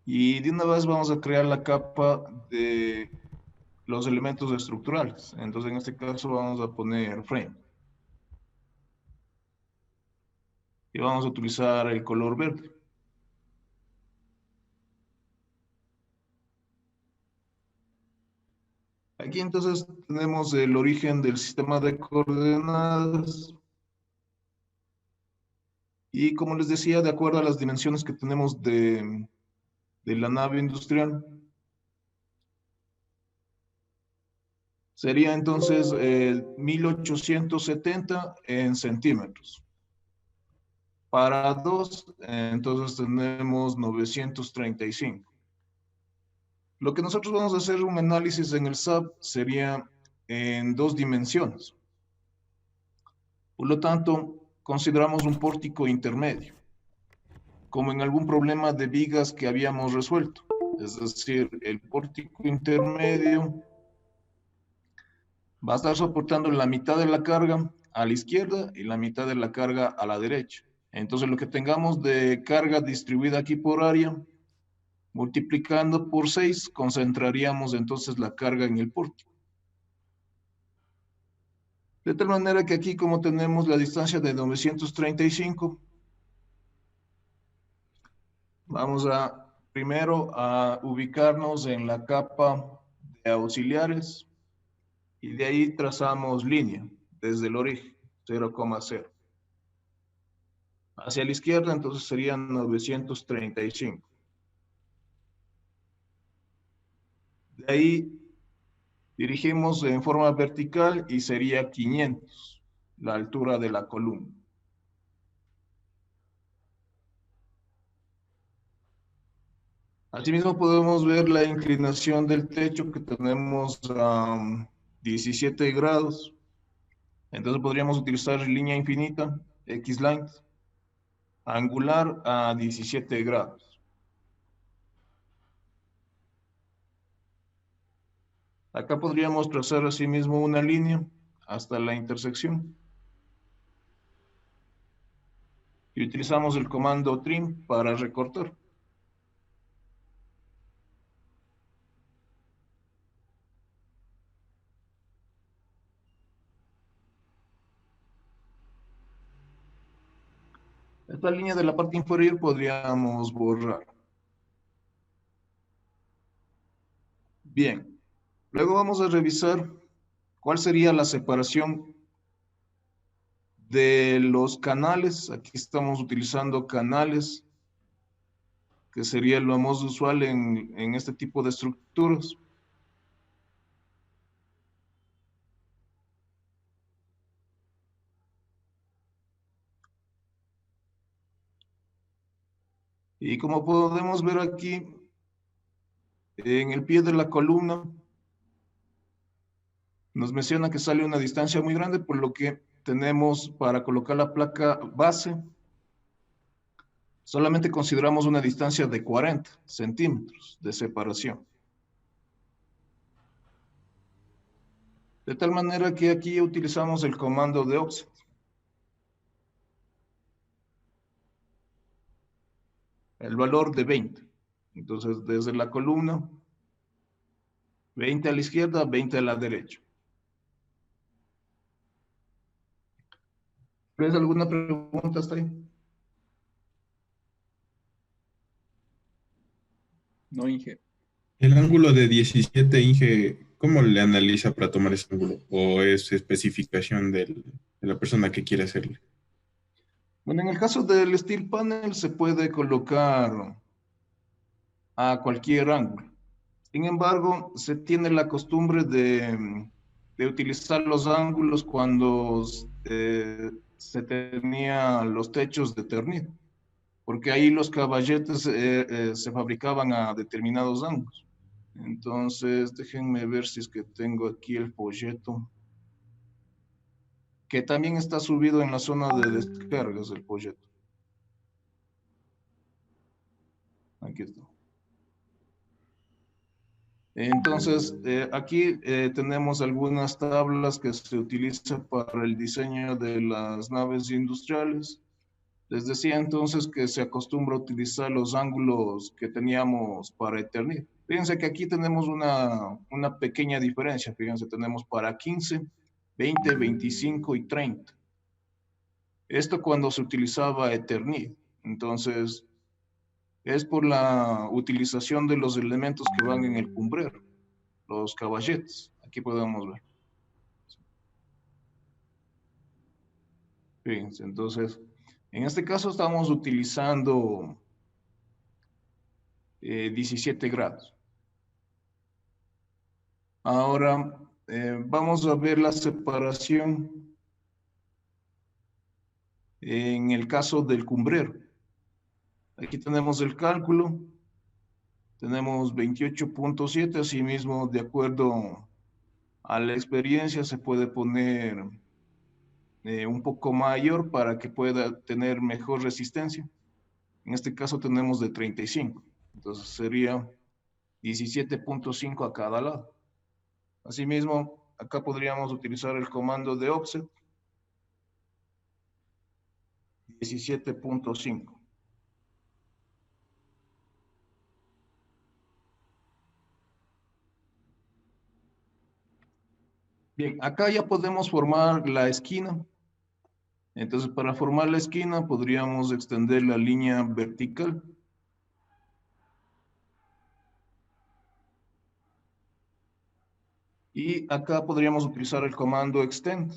Y de una vez vamos a crear la capa de los elementos estructurales. Entonces, en este caso vamos a poner frame. Y vamos a utilizar el color verde. Aquí entonces tenemos el origen del sistema de coordenadas. Y como les decía, de acuerdo a las dimensiones que tenemos de la nave industrial, sería entonces 1870 en centímetros. Para 2, entonces tenemos 935. Lo que nosotros vamos a hacer un análisis en el SAP sería en 2 dimensiones. Por lo tanto, consideramos un pórtico intermedio, como en algún problema de vigas que habíamos resuelto. Es decir, el pórtico intermedio va a estar soportando la mitad de la carga a la izquierda y la mitad de la carga a la derecha. Entonces, lo que tengamos de carga distribuida aquí por área, multiplicando por 6, concentraríamos entonces la carga en el pórtico. De tal manera que aquí, como tenemos la distancia de 935, vamos a primero a ubicarnos en la capa de auxiliares y de ahí trazamos línea desde el origen, 0,0. Hacia la izquierda, entonces serían 935. De ahí dirigimos en forma vertical y sería 500, la altura de la columna. Asimismo podemos ver la inclinación del techo que tenemos a 17 grados. Entonces podríamos utilizar línea infinita, X-line, angular a 17 grados. Acá podríamos trazar asimismo una línea hasta la intersección. Y utilizamos el comando trim para recortar. Esta línea de la parte inferior podríamos borrar. Bien, luego vamos a revisar cuál sería la separación de los canales. Aquí estamos utilizando canales, que sería lo más usual en este tipo de estructuras. Y como podemos ver aquí, en el pie de la columna, nos menciona que sale una distancia muy grande, por lo que tenemos para colocar la placa base, solamente consideramos una distancia de 40 centímetros de separación. De tal manera que aquí utilizamos el comando de offset. El valor de 20. Entonces, desde la columna, 20 a la izquierda, 20 a la derecha. ¿Tienes alguna pregunta hasta ahí? No, Inge. El ángulo de 17, Inge, ¿cómo le analiza para tomar ese ángulo? ¿O es especificación de la persona que quiere hacerle? Bueno, en el caso del steel panel se puede colocar a cualquier ángulo. Sin embargo, se tiene la costumbre de utilizar los ángulos cuando se tenían los techos de Ternid, porque ahí los caballetes se fabricaban a determinados ángulos. Entonces, déjenme ver si es que tengo aquí el folleto, que también está subido en la zona de descargas del folleto. Aquí está. Entonces, aquí tenemos algunas tablas que se utilizan para el diseño de las naves industriales. Les decía entonces que se acostumbra a utilizar los ángulos que teníamos para Eternit. Fíjense que aquí tenemos una pequeña diferencia. Fíjense, tenemos para 15, 20, 25 y 30. Esto cuando se utilizaba Eternit. Entonces, es por la utilización de los elementos que van en el cumbrero, los caballetes. Aquí podemos ver. Fíjense, entonces, en este caso estamos utilizando 17 grados. Ahora vamos a ver la separación en el caso del cumbrero. Aquí tenemos el cálculo. Tenemos 28.7, asimismo, de acuerdo a la experiencia, se puede poner un poco mayor para que pueda tener mejor resistencia. En este caso tenemos de 35, entonces sería 17.5 a cada lado. Asimismo, acá podríamos utilizar el comando de offset, 17.5. Bien, acá ya podemos formar la esquina. Entonces, para formar la esquina podríamos extender la línea vertical. Y acá podríamos utilizar el comando extend.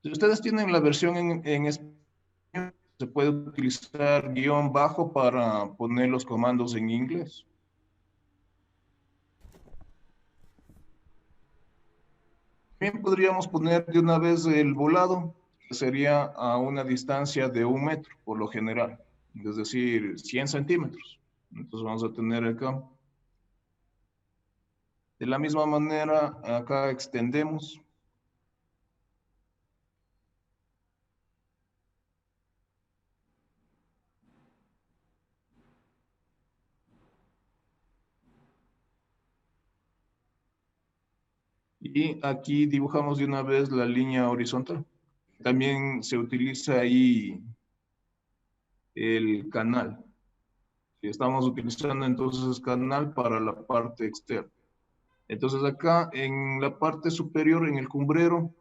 Si ustedes tienen la versión en español, se puede utilizar guión bajo para poner los comandos en inglés. También podríamos poner de una vez el volado, que sería a una distancia de 1 metro, por lo general, es decir, 100 centímetros. Entonces vamos a tener acá. De la misma manera, acá extendemos. Y aquí dibujamos de una vez la línea horizontal. También se utiliza ahí el canal. Y estamos utilizando entonces canal para la parte externa. Entonces acá en la parte superior, en el cumbrero,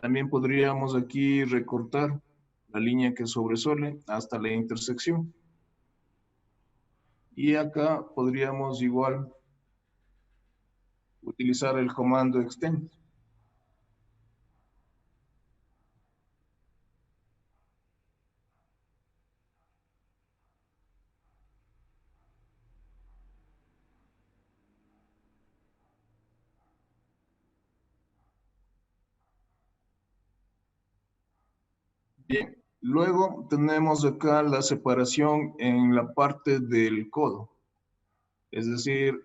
también podríamos aquí recortar la línea que sobresale hasta la intersección. Y acá podríamos igual utilizar el comando extend. Bien, luego tenemos acá la separación en la parte del codo. Es decir,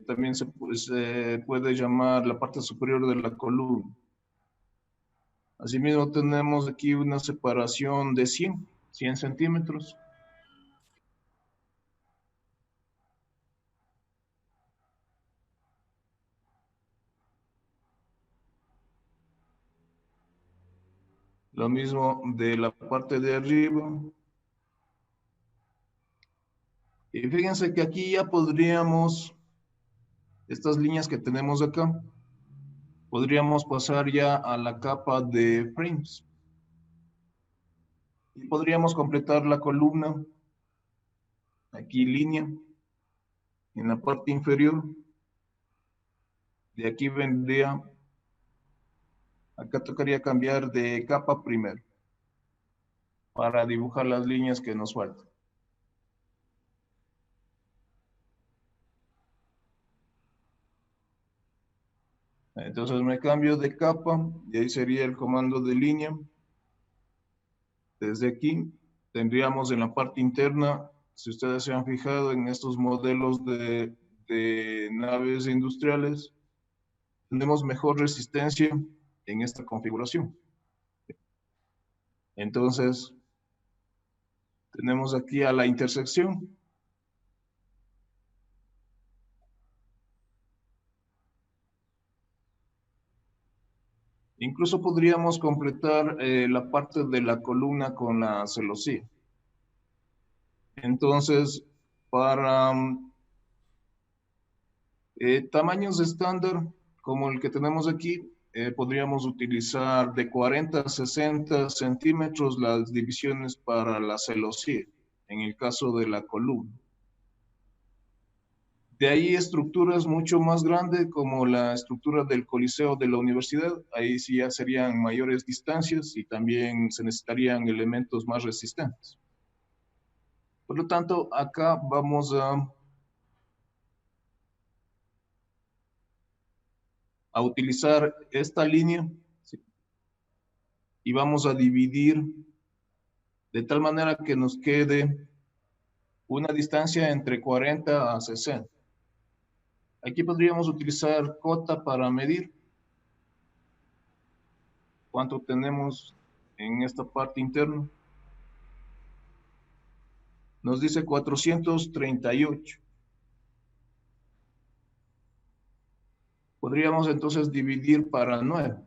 también se puede llamar la parte superior de la columna. Asimismo tenemos aquí una separación de 100 centímetros. Lo mismo de la parte de arriba. Y fíjense que aquí ya podríamos, estas líneas que tenemos acá, podríamos pasar ya a la capa de frames. Y podríamos completar la columna, aquí línea, en la parte inferior. De aquí vendría, acá tocaría cambiar de capa primero, para dibujar las líneas que nos faltan. Entonces me cambio de capa y ahí sería el comando de línea. Desde aquí tendríamos en la parte interna, si ustedes se han fijado en estos modelos de naves industriales, tenemos mejor resistencia en esta configuración. Entonces, tenemos aquí a la intersección. Incluso podríamos completar la parte de la columna con la celosía. Entonces, para tamaños estándar, como el que tenemos aquí, podríamos utilizar de 40 a 60 centímetros las divisiones para la celosía, en el caso de la columna. De ahí estructuras mucho más grandes, como la estructura del Coliseo de la universidad. Ahí sí ya serían mayores distancias y también se necesitarían elementos más resistentes. Por lo tanto, acá vamos a utilizar esta línea, ¿sí? Y vamos a dividir de tal manera que nos quede una distancia entre 40 a 60. Aquí podríamos utilizar cota para medir cuánto tenemos en esta parte interna. Nos dice 438. Podríamos entonces dividir para 9.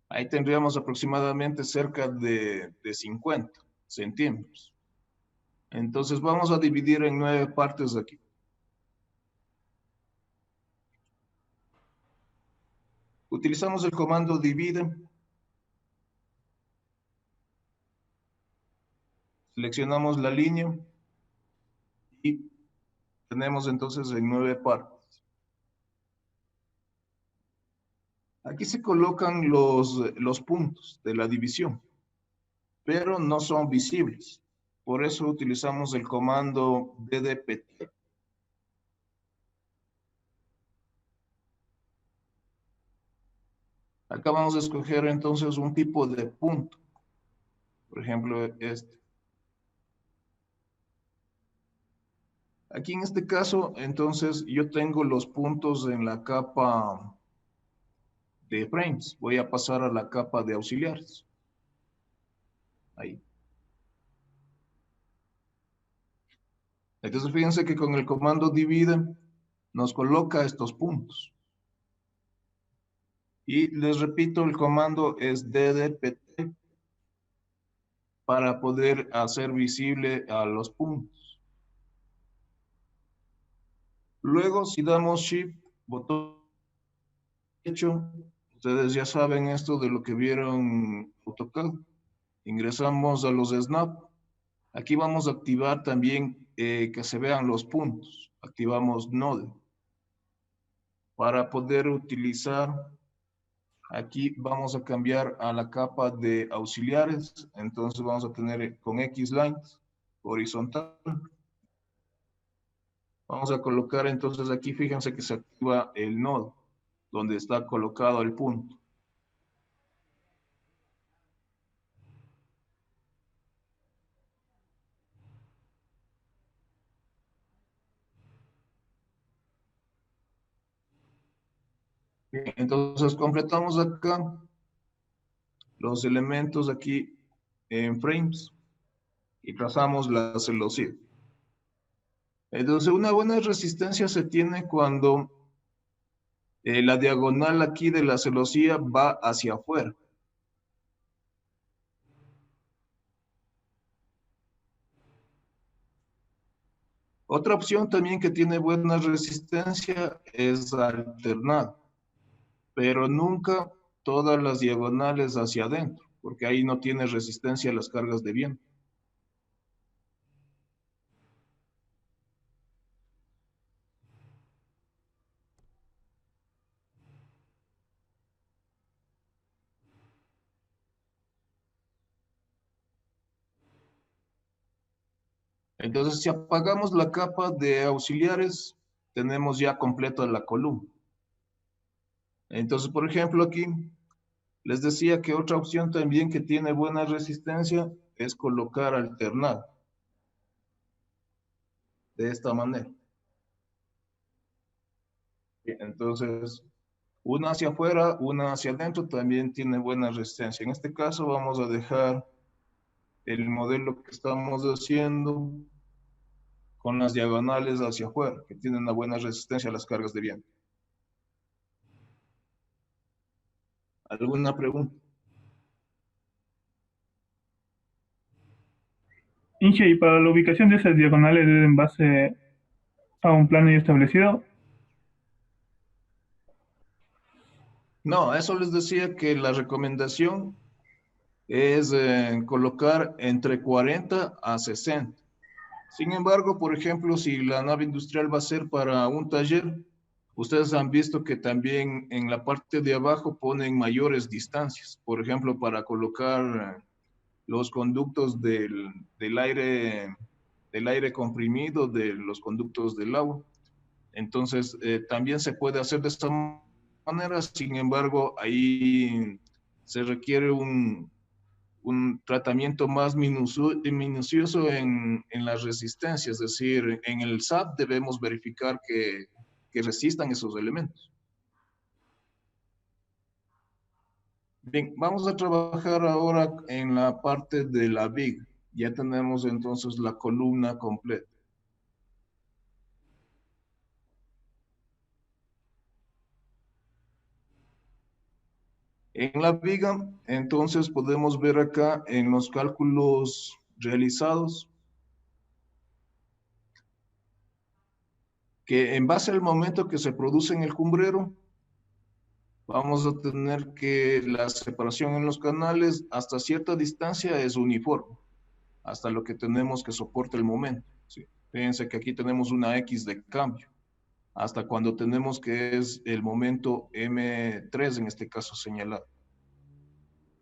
Ahí tendríamos aproximadamente cerca de 50 centímetros. Entonces vamos a dividir en 9 partes aquí. Utilizamos el comando divide. Seleccionamos la línea y tenemos entonces en 9 partes. Aquí se colocan los puntos de la división, pero no son visibles. Por eso utilizamos el comando ddpt. Acá vamos a escoger entonces un tipo de punto. Por ejemplo, este. Aquí en este caso, entonces, yo tengo los puntos en la capa de frames. Voy a pasar a la capa de auxiliares. Ahí. Entonces, fíjense que con el comando divide nos coloca estos puntos. Y les repito, el comando es ddpt para poder hacer visible a los puntos. Luego, si damos Shift, botón derecho, ustedes ya saben esto de lo que vieron AutoCAD. Ingresamos a los snap. Aquí vamos a activar también que se vean los puntos. Activamos Node. Para poder utilizar, aquí vamos a cambiar a la capa de auxiliares. Entonces vamos a tener con X-Lines horizontal. Vamos a colocar entonces aquí, fíjense que se activa el nodo, donde está colocado el punto. Entonces completamos acá los elementos aquí en frames y trazamos la celosía. Entonces una buena resistencia se tiene cuando la diagonal aquí de la celosía va hacia afuera. Otra opción también que tiene buena resistencia es alternado, pero nunca todas las diagonales hacia adentro, porque ahí no tiene resistencia a las cargas de viento. Entonces, si apagamos la capa de auxiliares, tenemos ya completa la columna. Entonces, por ejemplo, aquí les decía que otra opción también que tiene buena resistencia es colocar alternado. De esta manera. Entonces, una hacia afuera, una hacia adentro también tiene buena resistencia. En este caso vamos a dejar el modelo que estamos haciendo con las diagonales hacia afuera, que tienen una buena resistencia a las cargas de viento. ¿Alguna pregunta? Inge, y para la ubicación de esas diagonales es en base a un plano ya establecido. No, eso les decía que la recomendación es colocar entre 40 a 60. Sin embargo, por ejemplo, si la nave industrial va a ser para un taller, ustedes han visto que también en la parte de abajo ponen mayores distancias. Por ejemplo, para colocar los conductos del aire comprimido, de los conductos del agua. Entonces, también se puede hacer de esta manera. Sin embargo, ahí se requiere un tratamiento más minucioso en las resistencias, es decir, en el SAP debemos verificar que resistan esos elementos. Bien, vamos a trabajar ahora en la parte de la viga. Ya tenemos entonces la columna completa. En la viga, entonces podemos ver acá en los cálculos realizados que en base al momento que se produce en el cumbrero, vamos a tener que la separación en los canales hasta cierta distancia es uniforme, hasta lo que tenemos que soporte el momento. ¿Sí? Fíjense que aquí tenemos una X de cambio, hasta cuando tenemos que es el momento M3 en este caso señalado.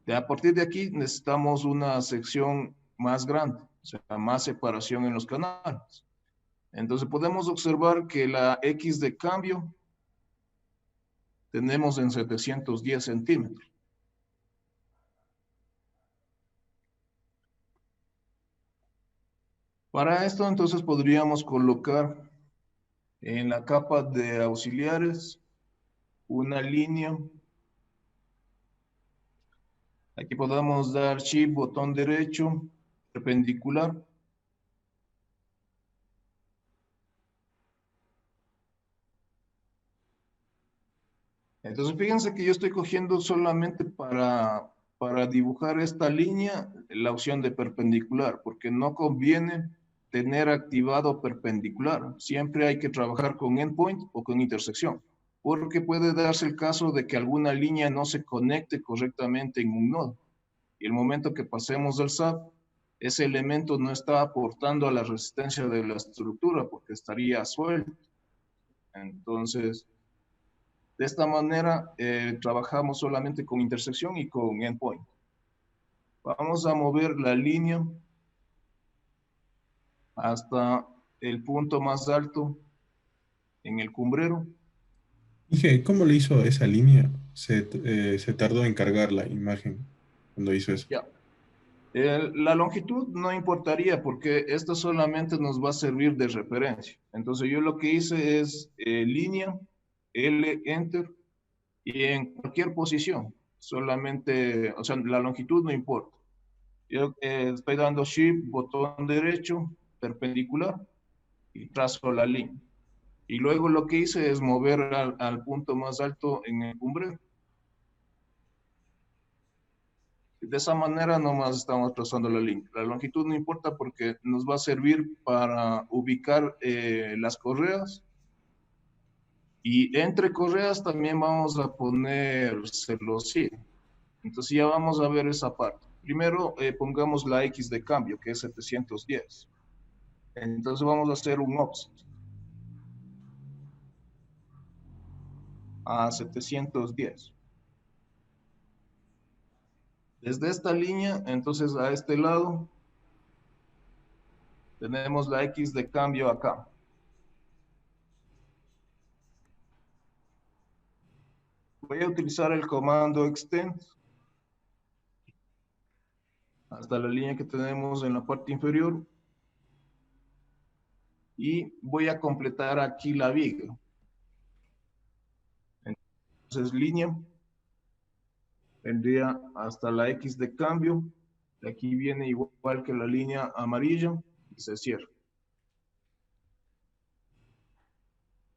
A partir de aquí necesitamos una sección más grande, o sea, más separación en los canales. Entonces podemos observar que la X de cambio tenemos en 710 centímetros. Para esto entonces podríamos colocar en la capa de auxiliares una línea. Aquí podemos dar Shift, botón derecho, perpendicular. Entonces fíjense que yo estoy cogiendo solamente para dibujar esta línea la opción de perpendicular, porque no conviene tener activado perpendicular. Siempre hay que trabajar con endpoint o con intersección, porque puede darse el caso de que alguna línea no se conecte correctamente en un nodo. Y el momento que pasemos del SAP, ese elemento no está aportando a la resistencia de la estructura porque estaría suelto. Entonces, de esta manera, trabajamos solamente con intersección y con endpoint. Vamos a mover la línea hasta el punto más alto en el cumbrero. Dije, ¿cómo le hizo esa línea? Se tardó en cargar la imagen cuando hizo eso. Ya. La longitud no importaría porque esto solamente nos va a servir de referencia. Entonces yo lo que hice es línea, L, Enter, y en cualquier posición. Solamente, o sea, la longitud no importa. Yo estoy dando Shift, botón derecho, perpendicular, y trazo la línea. Y luego lo que hice es mover al punto más alto en el cumbre. De esa manera nomás estamos trazando la línea. La longitud no importa porque nos va a servir para ubicar las correas. Y entre correas también vamos a poner celosía. Entonces ya vamos a ver esa parte. Primero pongamos la X de cambio, que es 710. Entonces vamos a hacer un offset a 710. Desde esta línea, entonces a este lado, tenemos la X de cambio acá. Voy a utilizar el comando extend hasta la línea que tenemos en la parte inferior. Y voy a completar aquí la viga. Entonces línea, vendría hasta la X de cambio. De aquí viene igual que la línea amarilla y se cierra.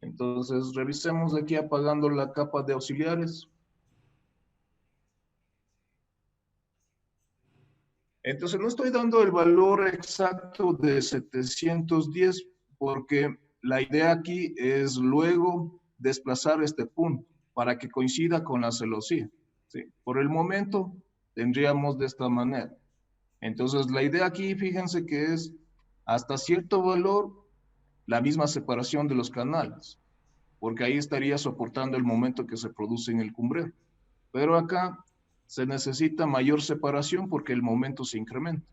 Entonces, revisemos aquí apagando la capa de auxiliares. Entonces, no estoy dando el valor exacto de 710 porque la idea aquí es luego desplazar este punto para que coincida con la celosía. ¿Sí? Por el momento, tendríamos de esta manera. Entonces, la idea aquí, fíjense que es hasta cierto valor la misma separación de los canales, porque ahí estaría soportando el momento que se produce en el cumbrero. Pero acá se necesita mayor separación porque el momento se incrementa.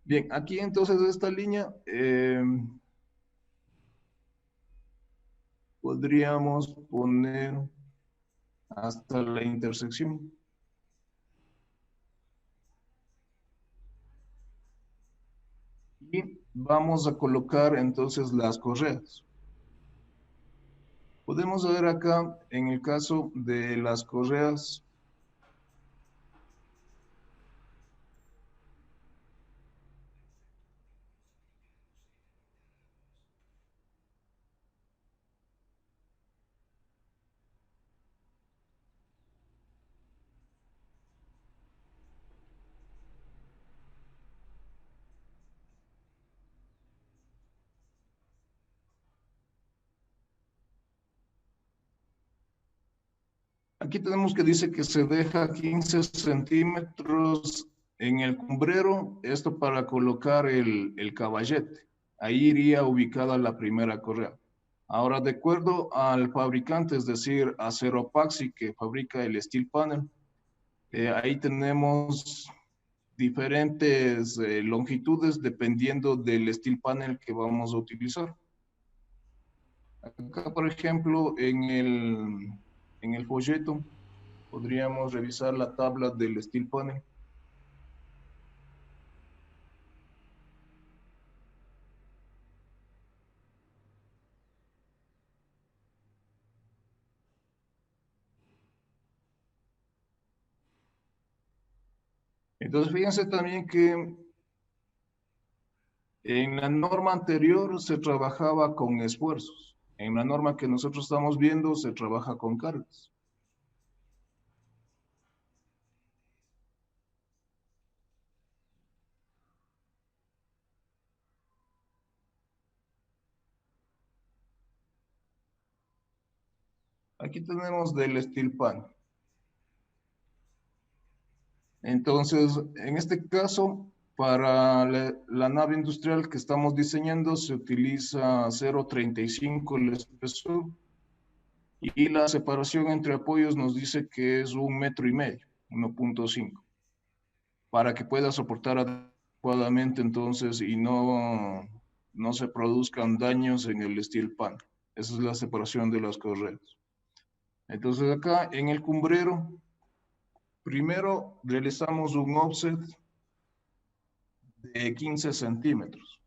Bien, aquí entonces esta línea podríamos poner hasta la intersección. Y vamos a colocar entonces las correas. Podemos ver acá, en el caso de las correas, aquí tenemos que dice que se deja 15 centímetros en el cumbrero, esto para colocar el caballete. Ahí iría ubicada la primera correa. Ahora, de acuerdo al fabricante, es decir, Aceropaxi, que fabrica el steel panel, ahí tenemos diferentes longitudes dependiendo del steel panel que vamos a utilizar. Acá, por ejemplo, en el folleto, podríamos revisar la tabla del steel panel. Entonces, fíjense también que en la norma anterior se trabajaba con esfuerzos. En la norma que nosotros estamos viendo se trabaja con cargas. Aquí tenemos del steel panel. Entonces, en este caso, para la nave industrial que estamos diseñando se utiliza 0,35 el espesor y la separación entre apoyos nos dice que es 1,5 metros, 1,5, para que pueda soportar adecuadamente entonces y no se produzcan daños en el steel pan. Esa es la separación de las correas. Entonces acá en el cumbrero, primero realizamos un offset de 15 centímetros.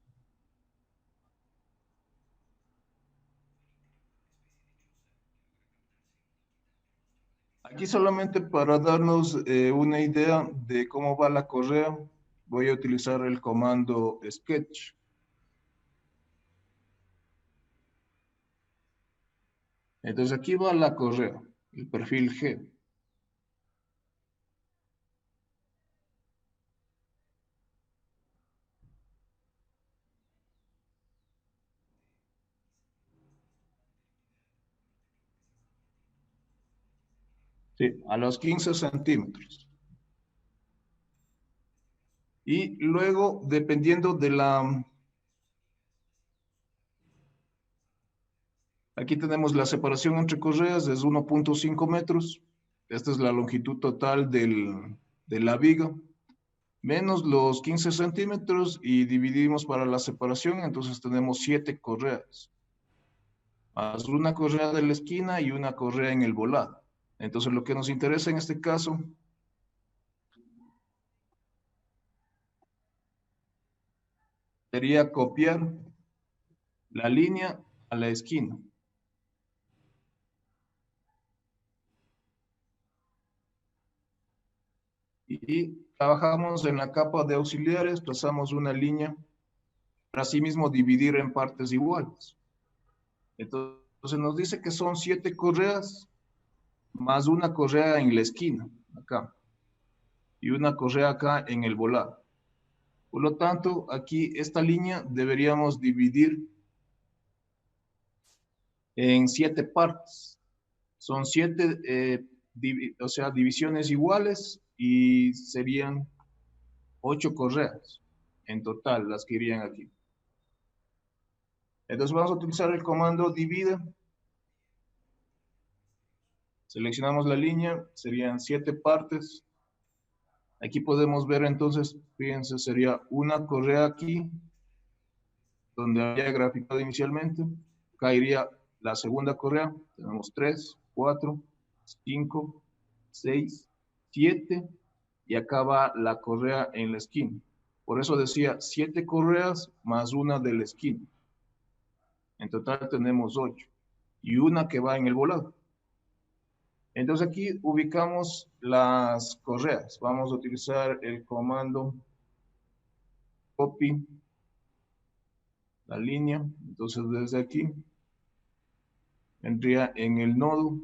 Aquí solamente para darnos una idea de cómo va la correa, voy a utilizar el comando sketch. Entonces aquí va la correa, el perfil G. Sí, a los 15 centímetros. Y luego, dependiendo de aquí tenemos la separación entre correas, es 1,5 metros. Esta es la longitud total de la viga, menos los 15 centímetros y dividimos para la separación, entonces tenemos 7 correas. Más una correa de la esquina y una correa en el volado. Entonces lo que nos interesa en este caso sería copiar la línea a la esquina. Y trabajamos en la capa de auxiliares, trazamos una línea para asimismo dividir en partes iguales. Entonces nos dice que son 7 correas más una correa en la esquina, acá, y una correa acá en el volado. Por lo tanto, aquí esta línea deberíamos dividir en 7 partes. Son 7, o sea, divisiones iguales y serían 8 correas en total las que irían aquí. Entonces vamos a utilizar el comando divide. Seleccionamos la línea, serían 7 partes. Aquí podemos ver entonces, fíjense, sería una correa aquí, donde había graficado inicialmente. Acá iría la segunda correa. Tenemos 3, 4, 5, 6, 7. Y acá va la correa en la esquina. Por eso decía 7 correas más una de la esquina. En total tenemos 8. Y una que va en el volado. Entonces aquí ubicamos las correas. Vamos a utilizar el comando copy la línea. Entonces desde aquí vendría en el nodo.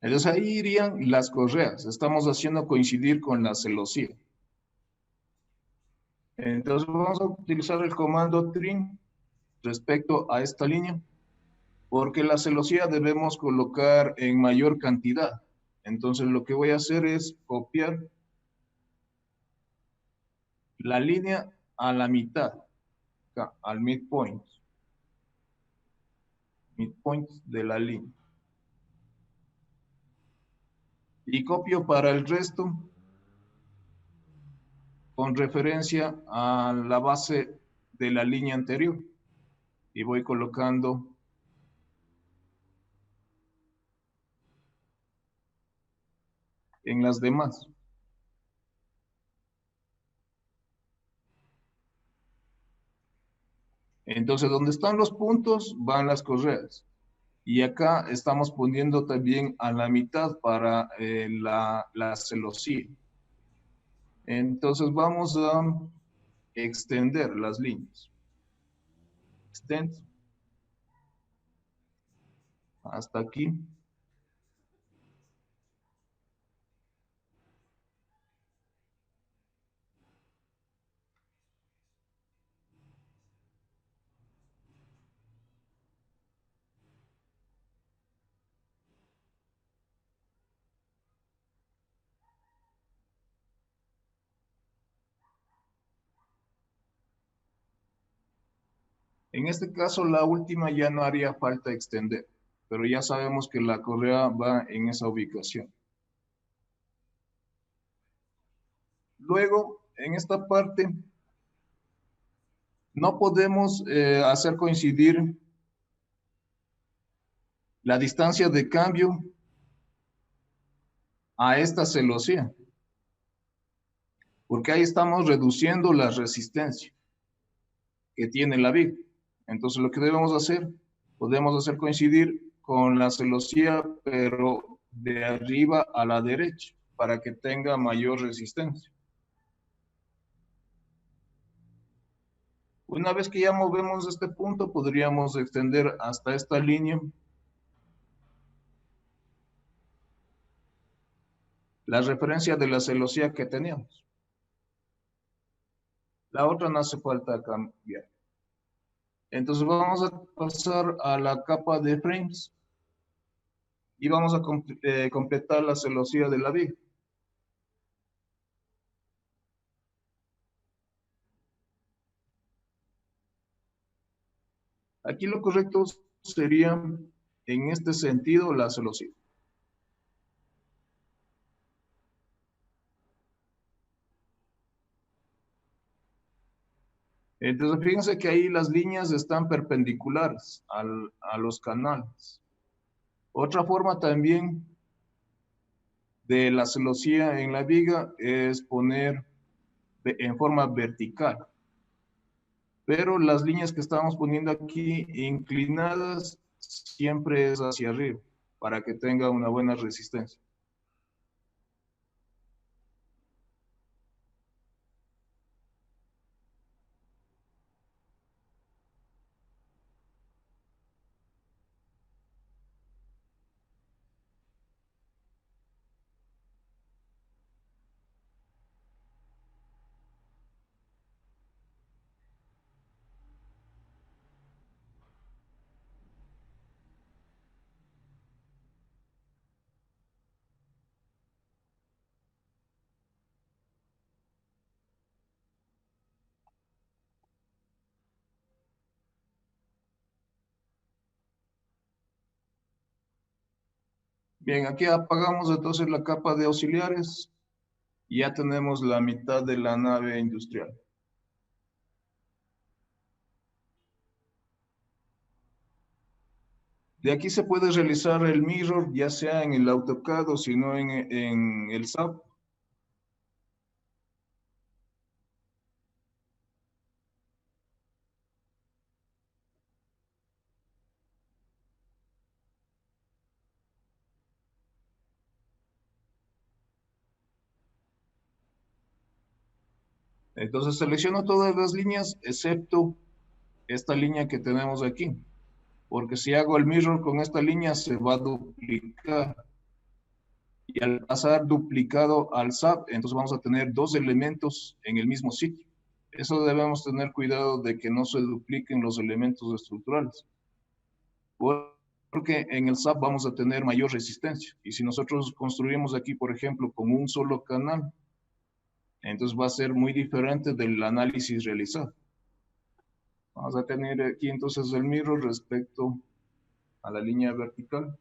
Entonces ahí irían las correas. Estamos haciendo coincidir con la celosía. Entonces vamos a utilizar el comando trim respecto a esta línea, porque la celosía debemos colocar en mayor cantidad. Entonces lo que voy a hacer es copiar la línea a la mitad, acá, al midpoint de la línea. Y copio para el resto con referencia a la base de la línea anterior. Y voy colocando en las demás. Entonces, donde están los puntos, van las correas. Y acá estamos poniendo también a la mitad para la celosía. Entonces, vamos a extender las líneas. Extend. Hasta aquí. En este caso, la última ya no haría falta extender, pero ya sabemos que la correa va en esa ubicación. Luego, en esta parte, no podemos hacer coincidir la distancia de cambio a esta celosía, porque ahí estamos reduciendo la resistencia que tiene la viga. Entonces, lo que debemos hacer, podemos hacer coincidir con la celosía, pero de arriba a la derecha, para que tenga mayor resistencia. Una vez que ya movemos este punto, podríamos extender hasta esta línea la referencia de la celosía que teníamos. La otra no hace falta cambiar. Entonces vamos a pasar a la capa de frames y vamos a completar la celosía de la viga. Aquí lo correcto sería, en este sentido, la celosía. Entonces, fíjense que ahí las líneas están perpendiculares a los canales. Otra forma también de la celosía en la viga es poner en forma vertical. Pero las líneas que estamos poniendo aquí inclinadas siempre es hacia arriba, para que tenga una buena resistencia. Bien, aquí apagamos entonces la capa de auxiliares y ya tenemos la mitad de la nave industrial. De aquí se puede realizar el mirror, ya sea en el AutoCAD o si no en el SAP. Entonces selecciono todas las líneas excepto esta línea que tenemos aquí, porque si hago el mirror con esta línea se va a duplicar. Y al pasar duplicado al SAP, entonces vamos a tener dos elementos en el mismo sitio. Eso debemos tener cuidado de que no se dupliquen los elementos estructurales, porque en el SAP vamos a tener mayor resistencia. Y si nosotros construimos aquí, por ejemplo, con un solo canal, entonces va a ser muy diferente del análisis realizado. Vamos a tener aquí entonces el mirror respecto a la línea vertical.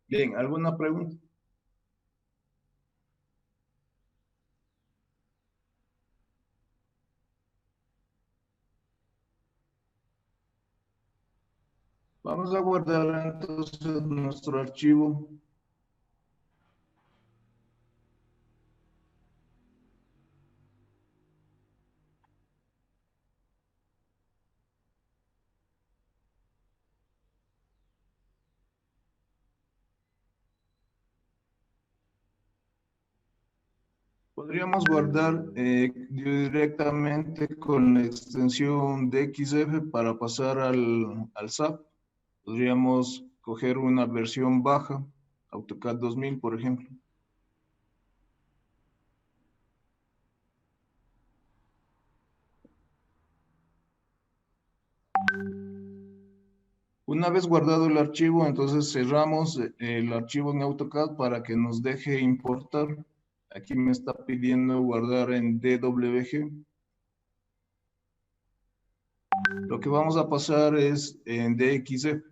Bien, ¿alguna pregunta? Vamos a guardar entonces nuestro archivo. Podríamos guardar directamente con la extensión DXF para pasar al SAP. Podríamos coger una versión baja, AutoCAD 2000, por ejemplo. Una vez guardado el archivo, entonces cerramos el archivo en AutoCAD para que nos deje importar. Aquí me está pidiendo guardar en DWG. Lo que vamos a pasar es en DXF.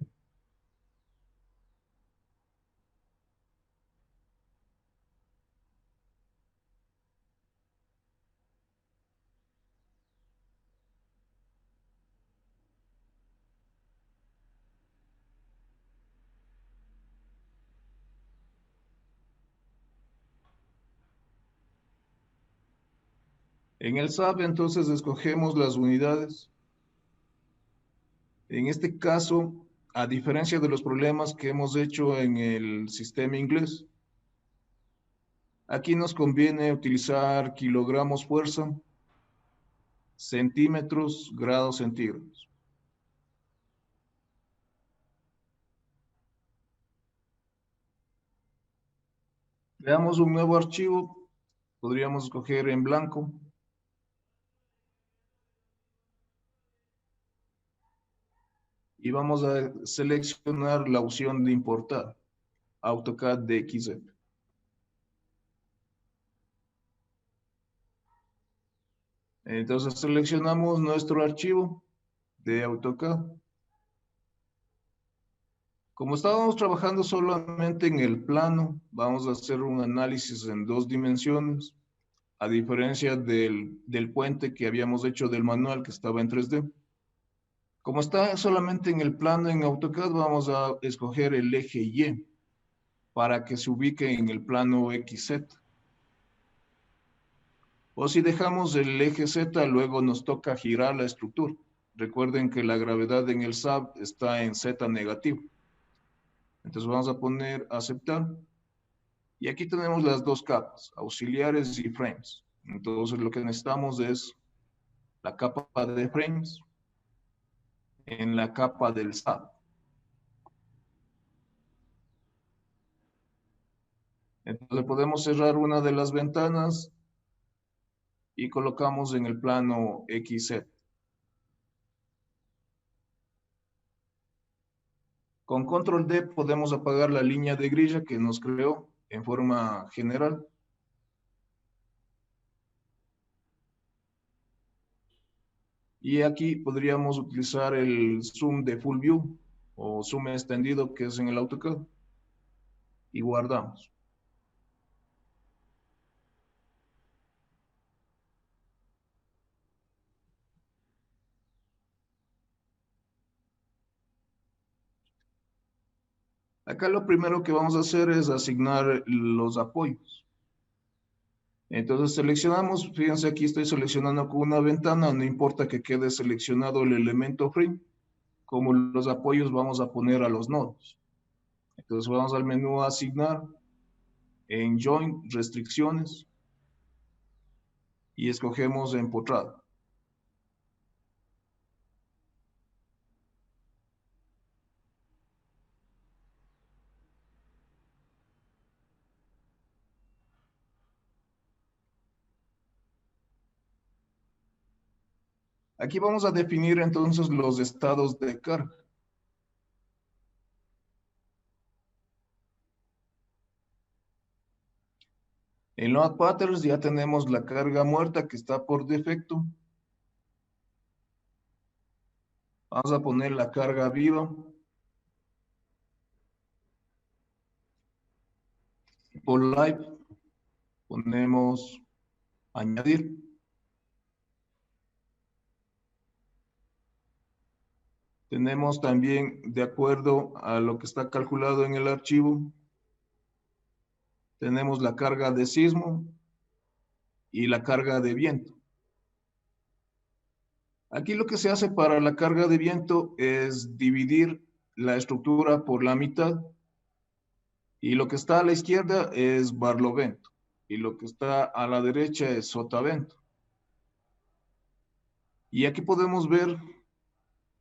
En el SAP entonces escogemos las unidades. En este caso, a diferencia de los problemas que hemos hecho en el sistema inglés, aquí nos conviene utilizar kilogramos fuerza, centímetros, grados centígrados. Veamos un nuevo archivo, podríamos escoger en blanco. Y vamos a seleccionar la opción de importar, AutoCAD DXF. Entonces seleccionamos nuestro archivo de AutoCAD. Como estábamos trabajando solamente en el plano, vamos a hacer un análisis en 2 dimensiones, a diferencia del puente que habíamos hecho del manual que estaba en 3D. Como está solamente en el plano en AutoCAD, vamos a escoger el eje Y para que se ubique en el plano XZ. O si dejamos el eje Z, luego nos toca girar la estructura. Recuerden que la gravedad en el SAB está en Z negativo. Entonces vamos a poner aceptar. Y aquí tenemos las 2 capas, auxiliares y frames. Entonces lo que necesitamos es la capa de frames en la capa del SAB. Entonces podemos cerrar una de las ventanas y colocamos en el plano XZ. Con control D podemos apagar la línea de grilla que nos creó en forma general. Y aquí podríamos utilizar el zoom de full view o zoom extendido que es en el AutoCAD. Y guardamos. Acá lo primero que vamos a hacer es asignar los apoyos. Entonces seleccionamos, fíjense aquí estoy seleccionando con una ventana, no importa que quede seleccionado el elemento frame, como los apoyos vamos a poner a los nodos. Entonces vamos al menú asignar, en Join, restricciones, y escogemos empotrado. Aquí vamos a definir entonces los estados de carga. En Load Patterns ya tenemos la carga muerta que está por defecto. Vamos a poner la carga viva. Por live ponemos añadir. Tenemos también, de acuerdo a lo que está calculado en el archivo, tenemos la carga de sismo y la carga de viento. Aquí lo que se hace para la carga de viento es dividir la estructura por la mitad y lo que está a la izquierda es barlovento y lo que está a la derecha es sotavento. Y aquí podemos ver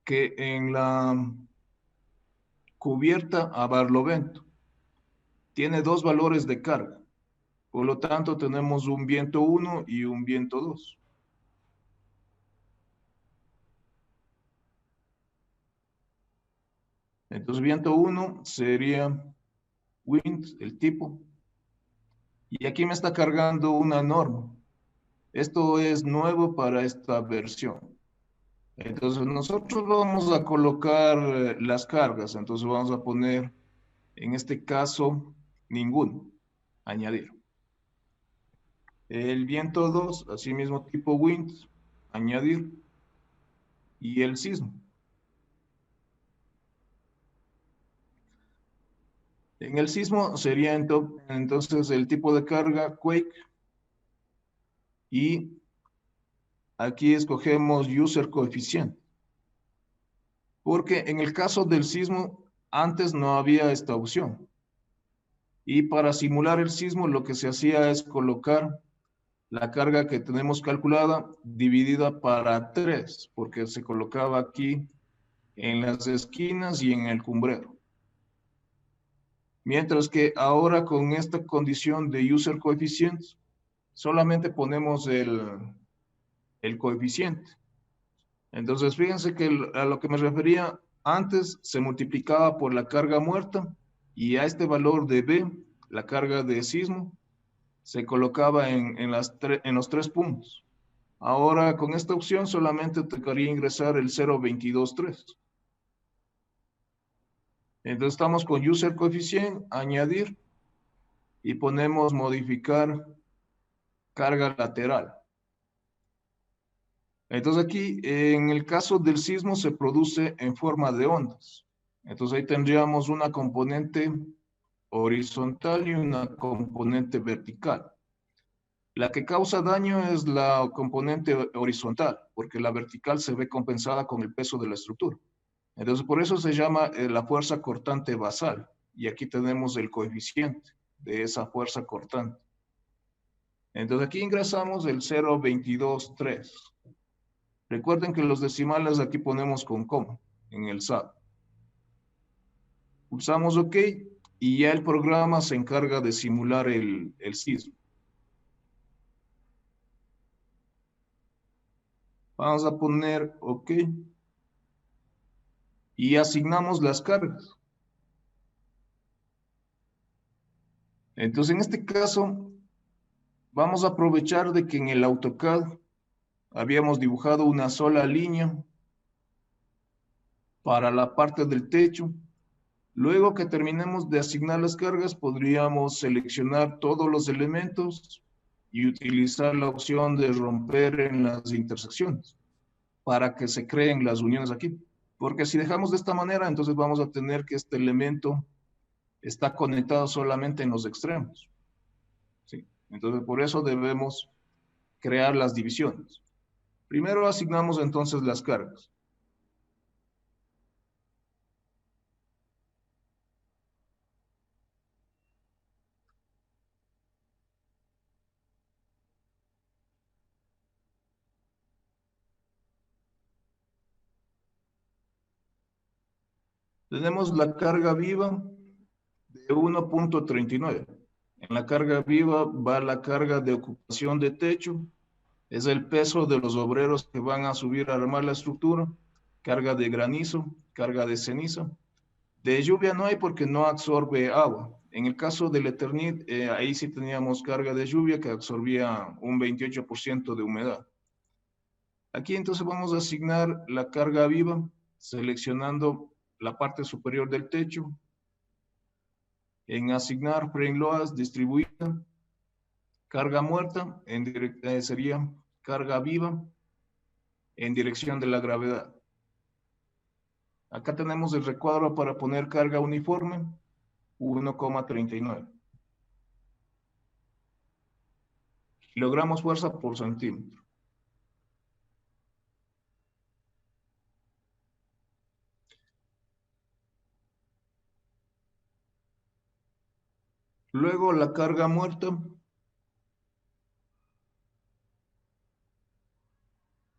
que en la cubierta a barlovento tiene 2 valores de carga. Por lo tanto, tenemos un viento 1 y un viento 2. Entonces, viento 1 sería wind, el tipo. Y aquí me está cargando una norma. Esto es nuevo para esta versión. Entonces, nosotros vamos a colocar las cargas. Entonces, vamos a poner, en este caso, ninguno. Añadir. El viento 2, asimismo tipo wind, añadir. Y el sismo. En el sismo sería entonces el tipo de carga quake. Y aquí escogemos user coeficiente. Porque en el caso del sismo, antes no había esta opción. Y para simular el sismo, lo que se hacía es colocar la carga que tenemos calculada dividida para 3, porque se colocaba aquí en las esquinas y en el cumbrero. Mientras que ahora con esta condición de user coeficiente, solamente ponemos el coeficiente. Entonces, fíjense que a lo que me refería antes se multiplicaba por la carga muerta y a este valor de B, la carga de sismo, se colocaba en los 3 puntos. Ahora, con esta opción solamente tocaría ingresar el 0.223. Entonces estamos con user coeficient, añadir, y ponemos modificar carga lateral. Entonces aquí, en el caso del sismo, se produce en forma de ondas. Entonces ahí tendríamos una componente horizontal y una componente vertical. La que causa daño es la componente horizontal, porque la vertical se ve compensada con el peso de la estructura. Entonces, por eso se llama la fuerza cortante basal. Y aquí tenemos el coeficiente de esa fuerza cortante. Entonces, aquí ingresamos el 0.223. Recuerden que los decimales aquí ponemos con coma en el SAT. Pulsamos OK y ya el programa se encarga de simular el sismo. Vamos a poner OK y asignamos las cargas. Entonces, en este caso, vamos a aprovechar de que en el AutoCAD habíamos dibujado una sola línea para la parte del techo. Luego que terminemos de asignar las cargas, podríamos seleccionar todos los elementos y utilizar la opción de romper en las intersecciones para que se creen las uniones aquí. Porque si dejamos de esta manera, entonces vamos a tener que este elemento está conectado solamente en los extremos. ¿Sí? Entonces, por eso debemos crear las divisiones. Primero asignamos entonces las cargas. Tenemos la carga viva de 1.39. En la carga viva va la carga de ocupación de techo, es el peso de los obreros que van a subir a armar la estructura, carga de granizo, carga de ceniza. De lluvia no hay porque no absorbe agua. En el caso del Eternit, ahí sí teníamos carga de lluvia que absorbía un 28% de humedad. Aquí entonces vamos a asignar la carga viva, seleccionando la parte superior del techo. En asignar frame loads distribuida, carga muerta, sería carga viva en dirección de la gravedad. Acá tenemos el recuadro para poner carga uniforme, 1,39. Logramos fuerza por centímetro. Luego la carga muerta.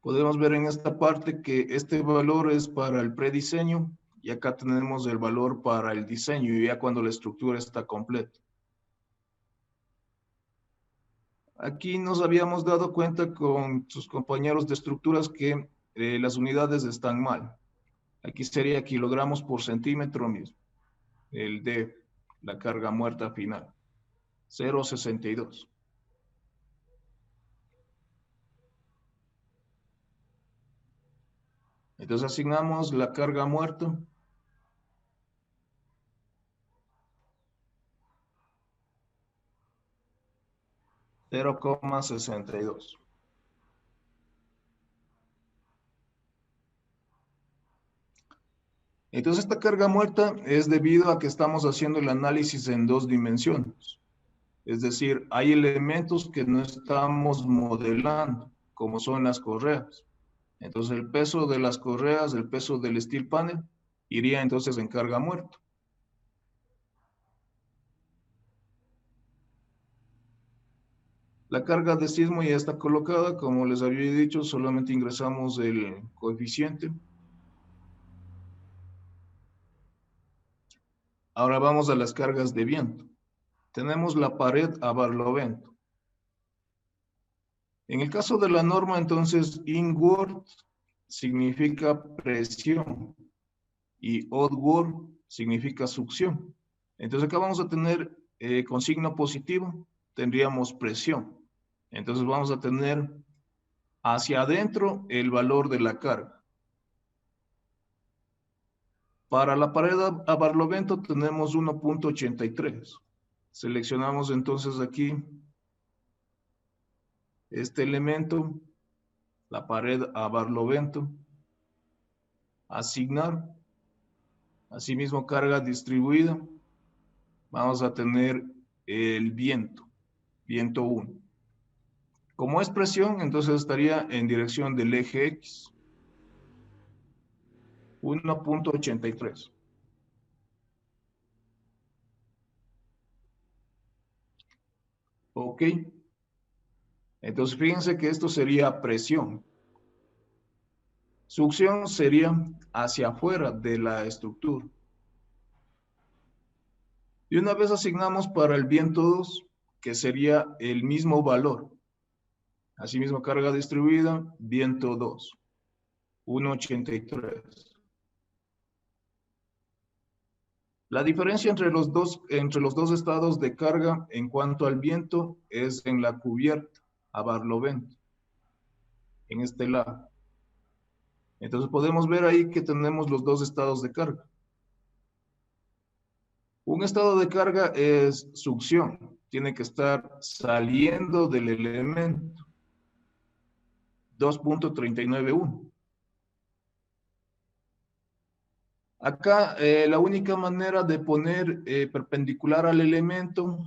Podemos ver en esta parte que este valor es para el prediseño y acá tenemos el valor para el diseño ya cuando la estructura está completa. Aquí nos habíamos dado cuenta con sus compañeros de estructuras que las unidades están mal. Aquí sería kilogramos por centímetro mismo. El de la carga muerta final. 0.62. Entonces asignamos la carga muerta. $0.62. Entonces esta carga muerta es debido a que estamos haciendo el análisis en 2 dimensiones. Es decir, hay elementos que no estamos modelando, como son las correas. Entonces el peso de las correas, el peso del steel panel, iría entonces en carga muerta. La carga de sismo ya está colocada, como les había dicho, solamente ingresamos el coeficiente. Ahora vamos a las cargas de viento. Tenemos la pared a barlovento. En el caso de la norma, entonces, inward significa presión y outward significa succión. Entonces acá vamos a tener con signo positivo, tendríamos presión. Entonces vamos a tener hacia adentro el valor de la carga. Para la pared a barlovento tenemos 1.83. Seleccionamos entonces aquí este elemento, la pared a barlovento, asignar, asimismo carga distribuida, vamos a tener el viento, viento 1. Como es presión, entonces estaría en dirección del eje X, 1.83. Ok. Entonces, fíjense que esto sería presión. Succión sería hacia afuera de la estructura. Y una vez asignamos para el viento 2, que sería el mismo valor. Asimismo, carga distribuida, viento 2, 1.83. La diferencia entre los dos estados de carga en cuanto al viento es en la cubierta, a barlovento, en este lado. Entonces podemos ver ahí que tenemos los dos estados de carga. Un estado de carga es succión, tiene que estar saliendo del elemento, 2.391. Acá la única manera de poner perpendicular al elemento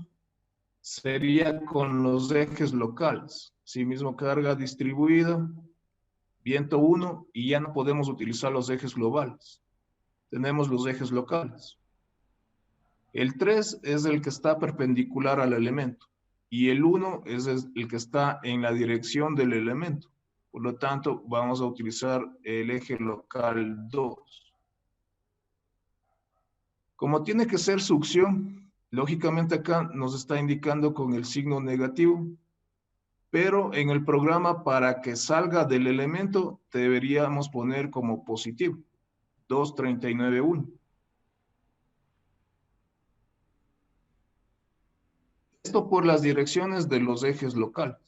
sería con los ejes locales. Asimismo, carga distribuida, viento 1, y ya no podemos utilizar los ejes globales. Tenemos los ejes locales. El 3 es el que está perpendicular al elemento y el 1 es el que está en la dirección del elemento. Por lo tanto, vamos a utilizar el eje local 2. Como tiene que ser succión, lógicamente acá nos está indicando con el signo negativo, pero en el programa para que salga del elemento deberíamos poner como positivo, 2.391. Esto por las direcciones de los ejes locales.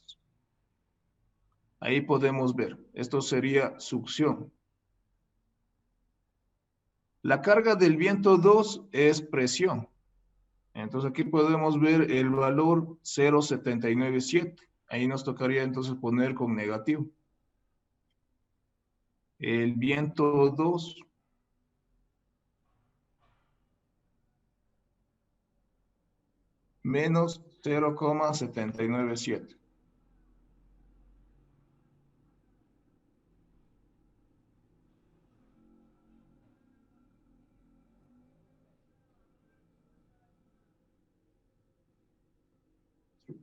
Ahí podemos ver, esto sería succión. La carga del viento 2 es presión. Entonces aquí podemos ver el valor 0.797. Ahí nos tocaría entonces poner con negativo. El viento 2 menos 0.797.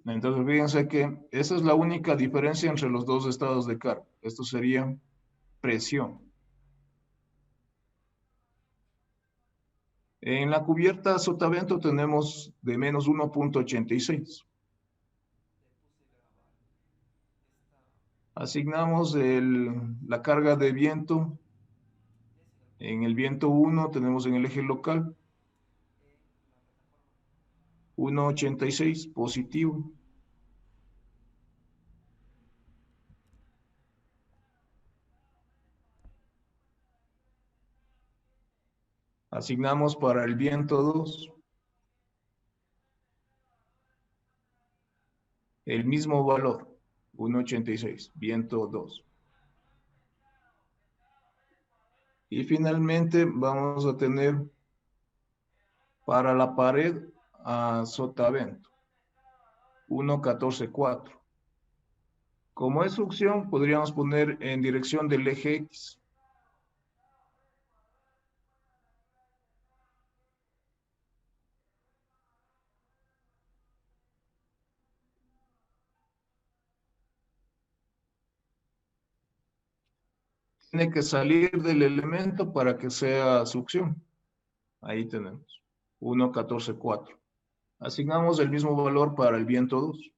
Entonces, fíjense que esa es la única diferencia entre los dos estados de carga. Esto sería presión. En la cubierta sotavento tenemos de menos 1.86. Asignamos la carga de viento. En el viento 1 tenemos en el eje local 1.86 positivo. Asignamos para el viento 2 el mismo valor, 1.86, viento 2. Y finalmente vamos a tener para la pared a sotavento, 1.14.4. Como es succión, podríamos poner en dirección del eje X. Tiene que salir del elemento para que sea succión. Ahí tenemos, 1.14.4. Asignamos el mismo valor para el viento 2.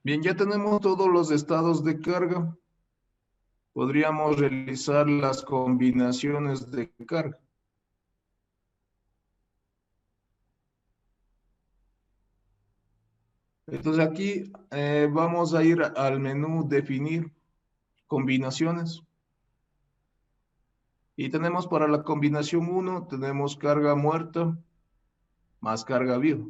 Bien, ya tenemos todos los estados de carga. Podríamos realizar las combinaciones de carga. Entonces aquí vamos a ir al menú definir combinaciones. Y tenemos para la combinación 1, tenemos carga muerta más carga viva.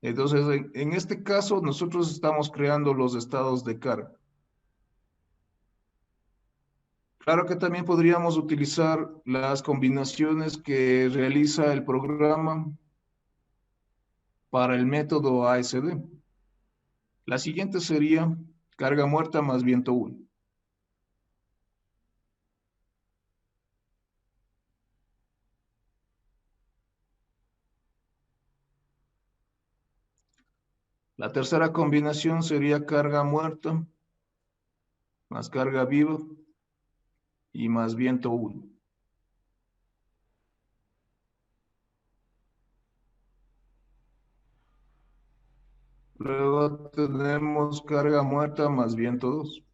Entonces, en este caso, nosotros estamos creando los estados de carga. Claro que también podríamos utilizar las combinaciones que realiza el programa para el método ASD. La siguiente sería carga muerta más viento 1. La tercera combinación sería carga muerta más carga viva y más viento 1. Luego tenemos carga muerta más viento 2.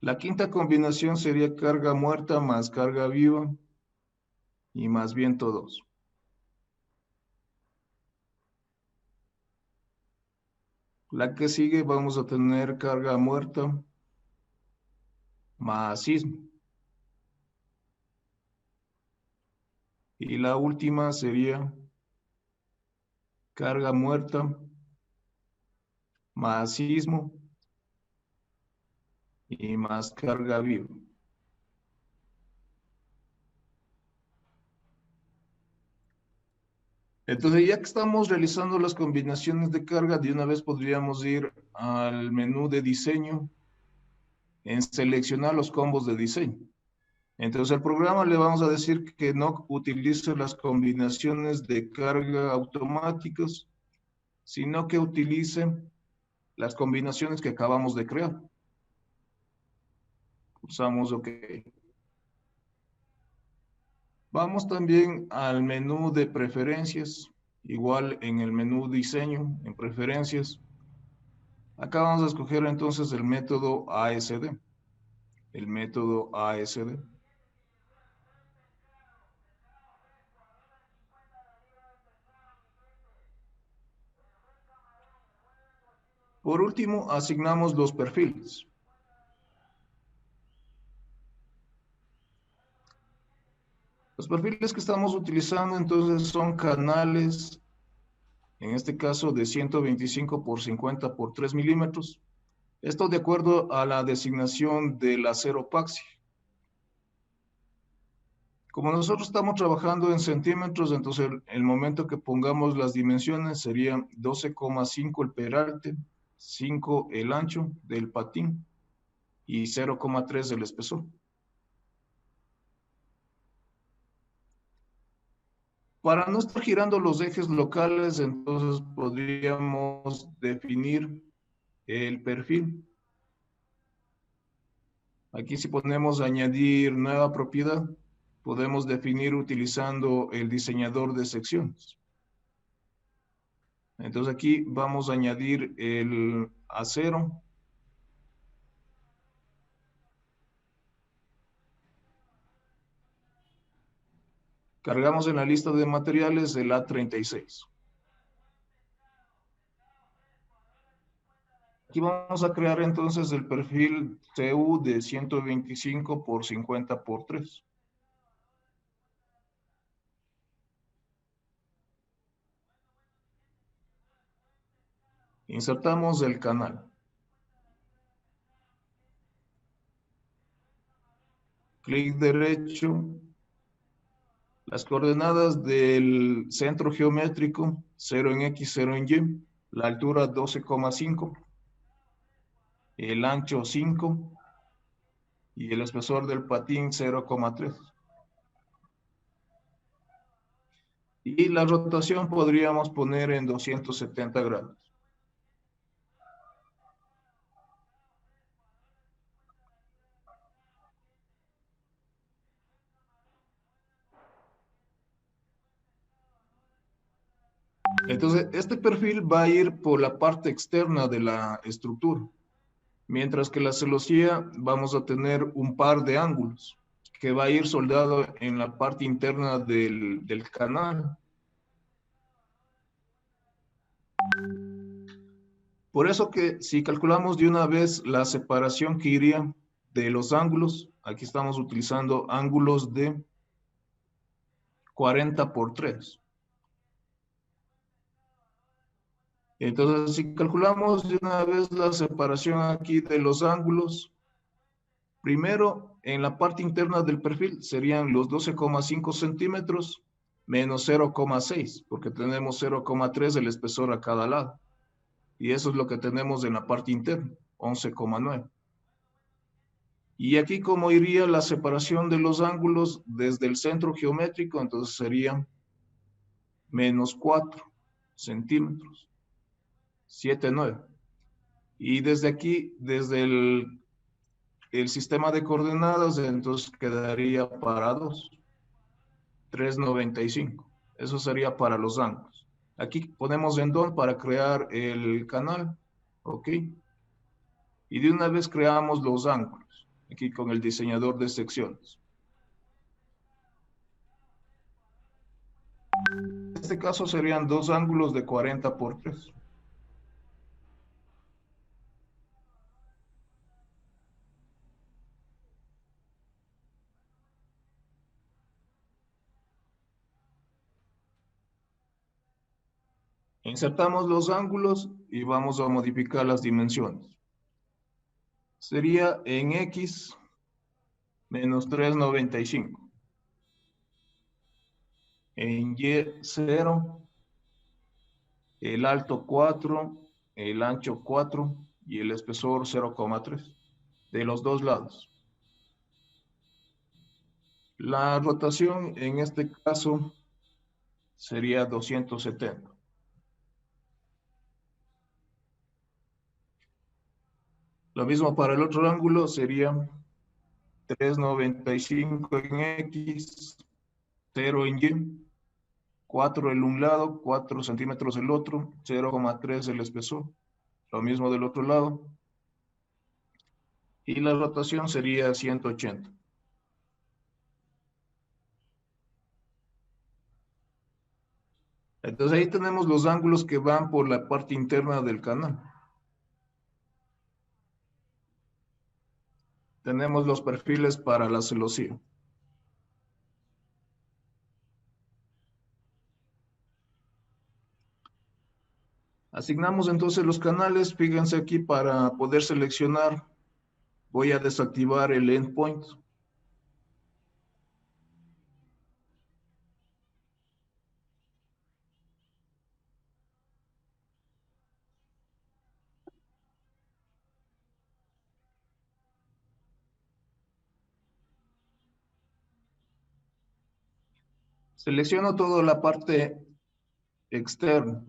La quinta combinación sería carga muerta más carga viva y más viento 2. La que sigue vamos a tener carga muerta más sismo. Y la última sería carga muerta más sismo y más carga viva. Entonces, ya que estamos realizando las combinaciones de carga, de una vez podríamos ir al menú de diseño en seleccionar los combos de diseño. Entonces, al programa le vamos a decir que no utilice las combinaciones de carga automáticas, sino que utilice las combinaciones que acabamos de crear. Pulsamos OK. Vamos también al menú de preferencias, igual en el menú diseño, en preferencias. Acá vamos a escoger entonces el método ASD. El método ASD. Por último, asignamos los perfiles. Los perfiles que estamos utilizando entonces son canales, en este caso de 125 por 50 por 3 milímetros. Esto de acuerdo a la designación del acero Paxi. Como nosotros estamos trabajando en centímetros, entonces el momento que pongamos las dimensiones sería 12,5 el peralte, 5 el ancho del patín y 0,3 el espesor. Para no estar girando los ejes locales, entonces podríamos definir el perfil. Aquí si ponemos añadir nueva propiedad, podemos definir utilizando el diseñador de secciones. Entonces aquí vamos a añadir el acero. Cargamos en la lista de materiales el A36. Aquí vamos a crear entonces el perfil CU de 125 por 50 por 3. Insertamos el canal. Clic derecho. Las coordenadas del centro geométrico, 0 en X, 0 en Y. La altura 12,5. El ancho 5. Y el espesor del patín 0,3. Y la rotación podríamos poner en 270 grados. Entonces, este perfil va a ir por la parte externa de la estructura, Mientras que la celosía vamos a tener un par de ángulos que va a ir soldado en la parte interna del canal. Por eso que si calculamos de una vez la separación que iría de los ángulos, aquí estamos utilizando ángulos de 40 por 3. Entonces, si calculamos de una vez la separación aquí de los ángulos, primero en la parte interna del perfil serían los 12,5 centímetros menos 0,6, porque tenemos 0,3 del espesor a cada lado. Y eso es lo que tenemos en la parte interna, 11,9. Y aquí como iría la separación de los ángulos desde el centro geométrico, entonces sería menos 4 centímetros, 7,9. Y desde aquí, desde el sistema de coordenadas, entonces quedaría para 2, 3,95. Eso sería para los ángulos. Aquí ponemos endón para crear el canal, ¿ok? Y de una vez creamos los ángulos, aquí con el diseñador de secciones. En este caso serían dos ángulos de 40 por 3. Insertamos los ángulos y vamos a modificar las dimensiones. Sería en X menos 3,95. En Y 0, el alto 4, el ancho 4 y el espesor 0,3 de los dos lados. La rotación en este caso sería 270. Lo mismo para el otro ángulo sería 3,95 en X, 0 en Y, 4 el un lado, 4 centímetros el otro, 0,3 el espesor. Lo mismo del otro lado. Y la rotación sería 180. Entonces ahí tenemos los ángulos que van por la parte interna del canal. Tenemos los perfiles para la celosía. Asignamos entonces los canales. Fíjense aquí para poder seleccionar. Voy a desactivar el endpoint. Selecciono toda la parte externa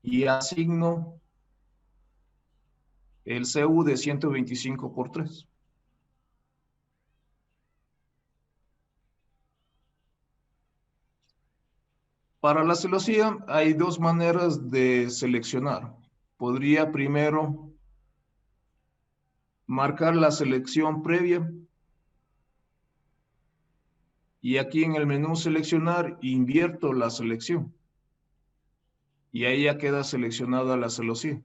y asigno el CU de 125 por 3. Para la celosía hay dos maneras de seleccionar. Podría primero marcar la selección previa y aquí en el menú seleccionar invierto la selección y ahí ya queda seleccionada la celosía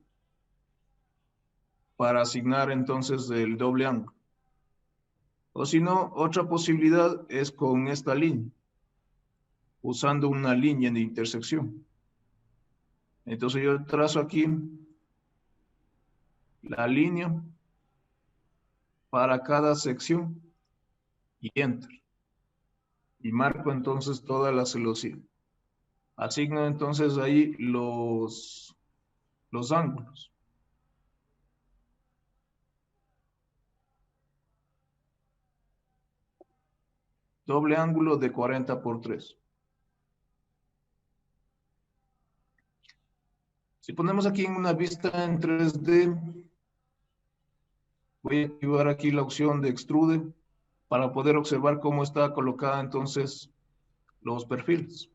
para asignar entonces el doble ángulo. O si no, otra posibilidad es con esta línea, usando una línea de intersección. Entonces yo trazo aquí la línea para cada sección y enter. Y marco entonces toda la celosía. Asigno entonces ahí los ángulos. Doble ángulo de 40 por 3. Si ponemos aquí en una vista en 3D, voy a activar aquí la opción de extrude para poder observar cómo está colocada entonces los perfiles.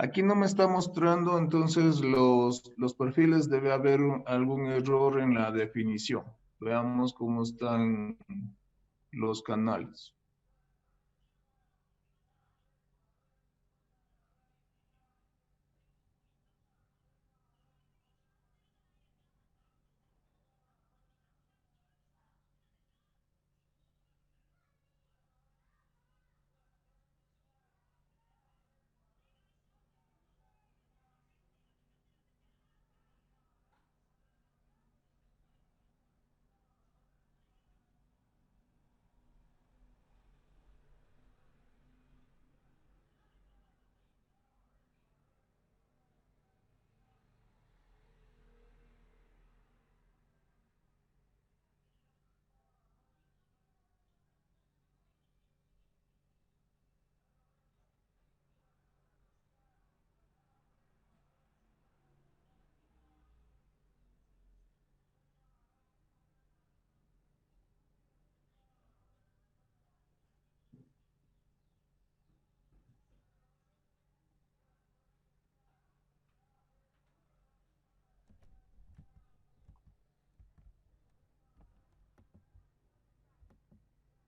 Aquí no me está mostrando entonces los perfiles, debe haber algún error en la definición. Veamos cómo están los canales.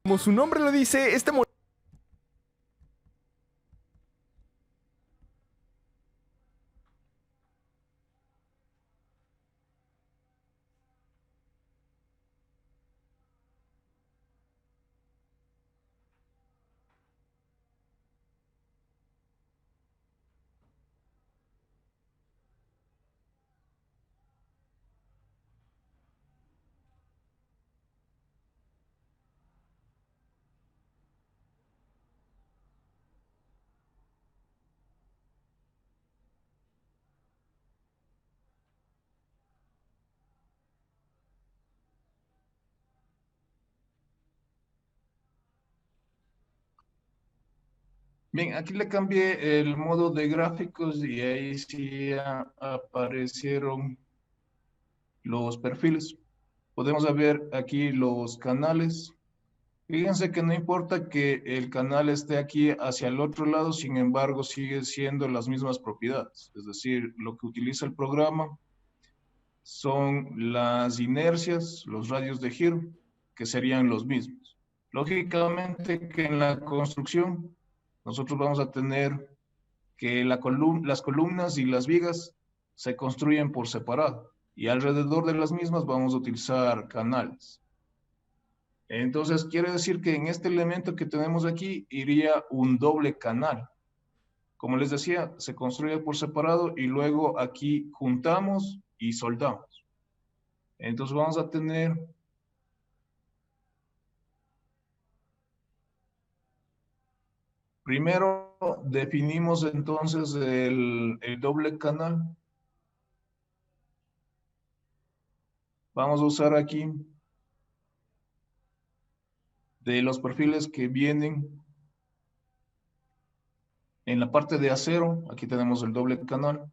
Como su nombre lo dice, este Bien, aquí le cambié el modo de gráficos y ahí sí aparecieron los perfiles. Podemos ver aquí los canales. Fíjense que no importa que el canal esté aquí hacia el otro lado, sin embargo, sigue siendo las mismas propiedades. Es decir, lo que utiliza el programa son las inercias, los radios de giro, que serían los mismos. Lógicamente que en la construcción nosotros vamos a tener que las columnas y las vigas se construyen por separado y alrededor de las mismas vamos a utilizar canales. Entonces quiere decir que en este elemento que tenemos aquí iría un doble canal. Como les decía, se construye por separado y luego aquí juntamos y soldamos. Entonces vamos a tener primero definimos entonces el doble canal. Vamos a usar aquí de los perfiles que vienen en la parte de acero. Aquí tenemos el doble canal.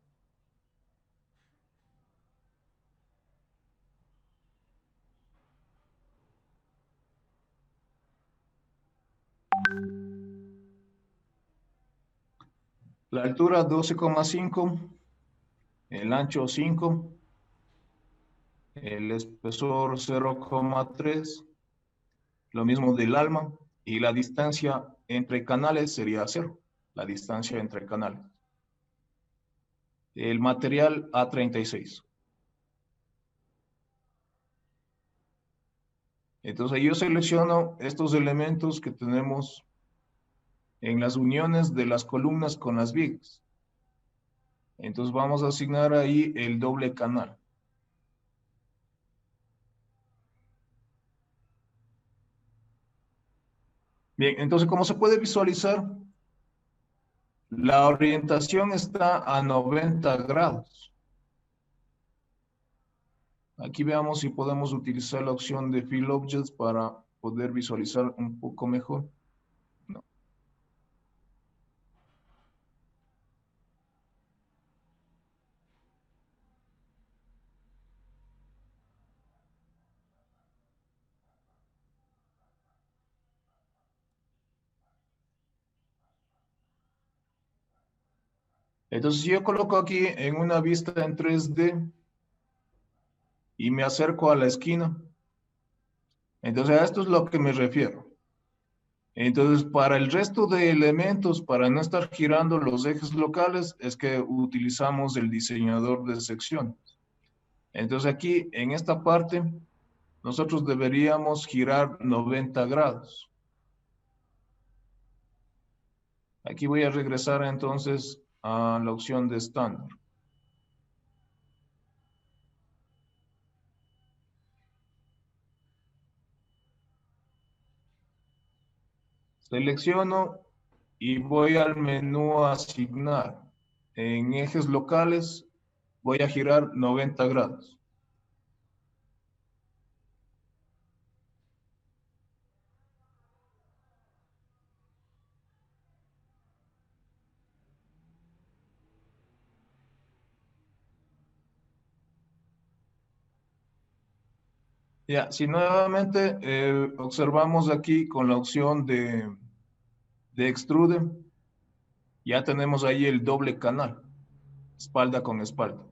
La altura 12,5, el ancho 5, el espesor 0,3, lo mismo del alma, y la distancia entre canales sería 0, la distancia entre canales. El material A36. Entonces yo selecciono estos elementos que tenemos en las uniones de las columnas con las vigas. Entonces vamos a asignar ahí el doble canal. Bien, entonces como se puede visualizar, la orientación está a 90 grados. Aquí veamos si podemos utilizar la opción de Fill Objects para poder visualizar un poco mejor. No. Entonces, si yo coloco aquí en una vista en 3D y me acerco a la esquina, entonces a esto es lo que me refiero. Entonces, para el resto de elementos, para no estar girando los ejes locales, es que utilizamos el diseñador de sección. Entonces aquí, en esta parte, nosotros deberíamos girar 90 grados. Aquí voy a regresar entonces a la opción de estándar. Selecciono y voy al menú asignar. En ejes locales voy a girar 90 grados. Ya, si nuevamente observamos aquí con la opción de extrude, ya tenemos ahí el doble canal, espalda con espalda.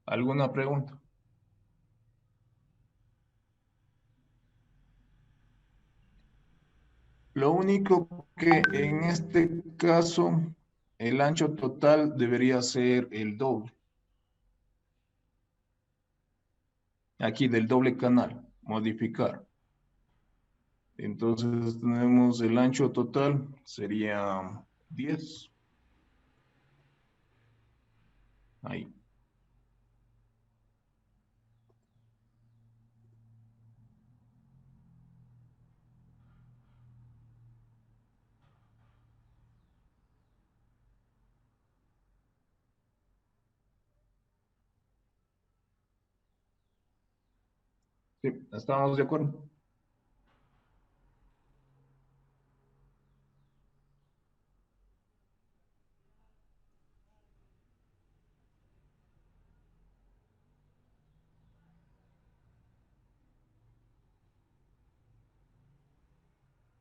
¿Alguna pregunta? Lo único que en este caso el ancho total debería ser el doble. Aquí del doble canal, modificar. Entonces tenemos el ancho total, sería 10. Ahí. Sí, ¿estamos de acuerdo?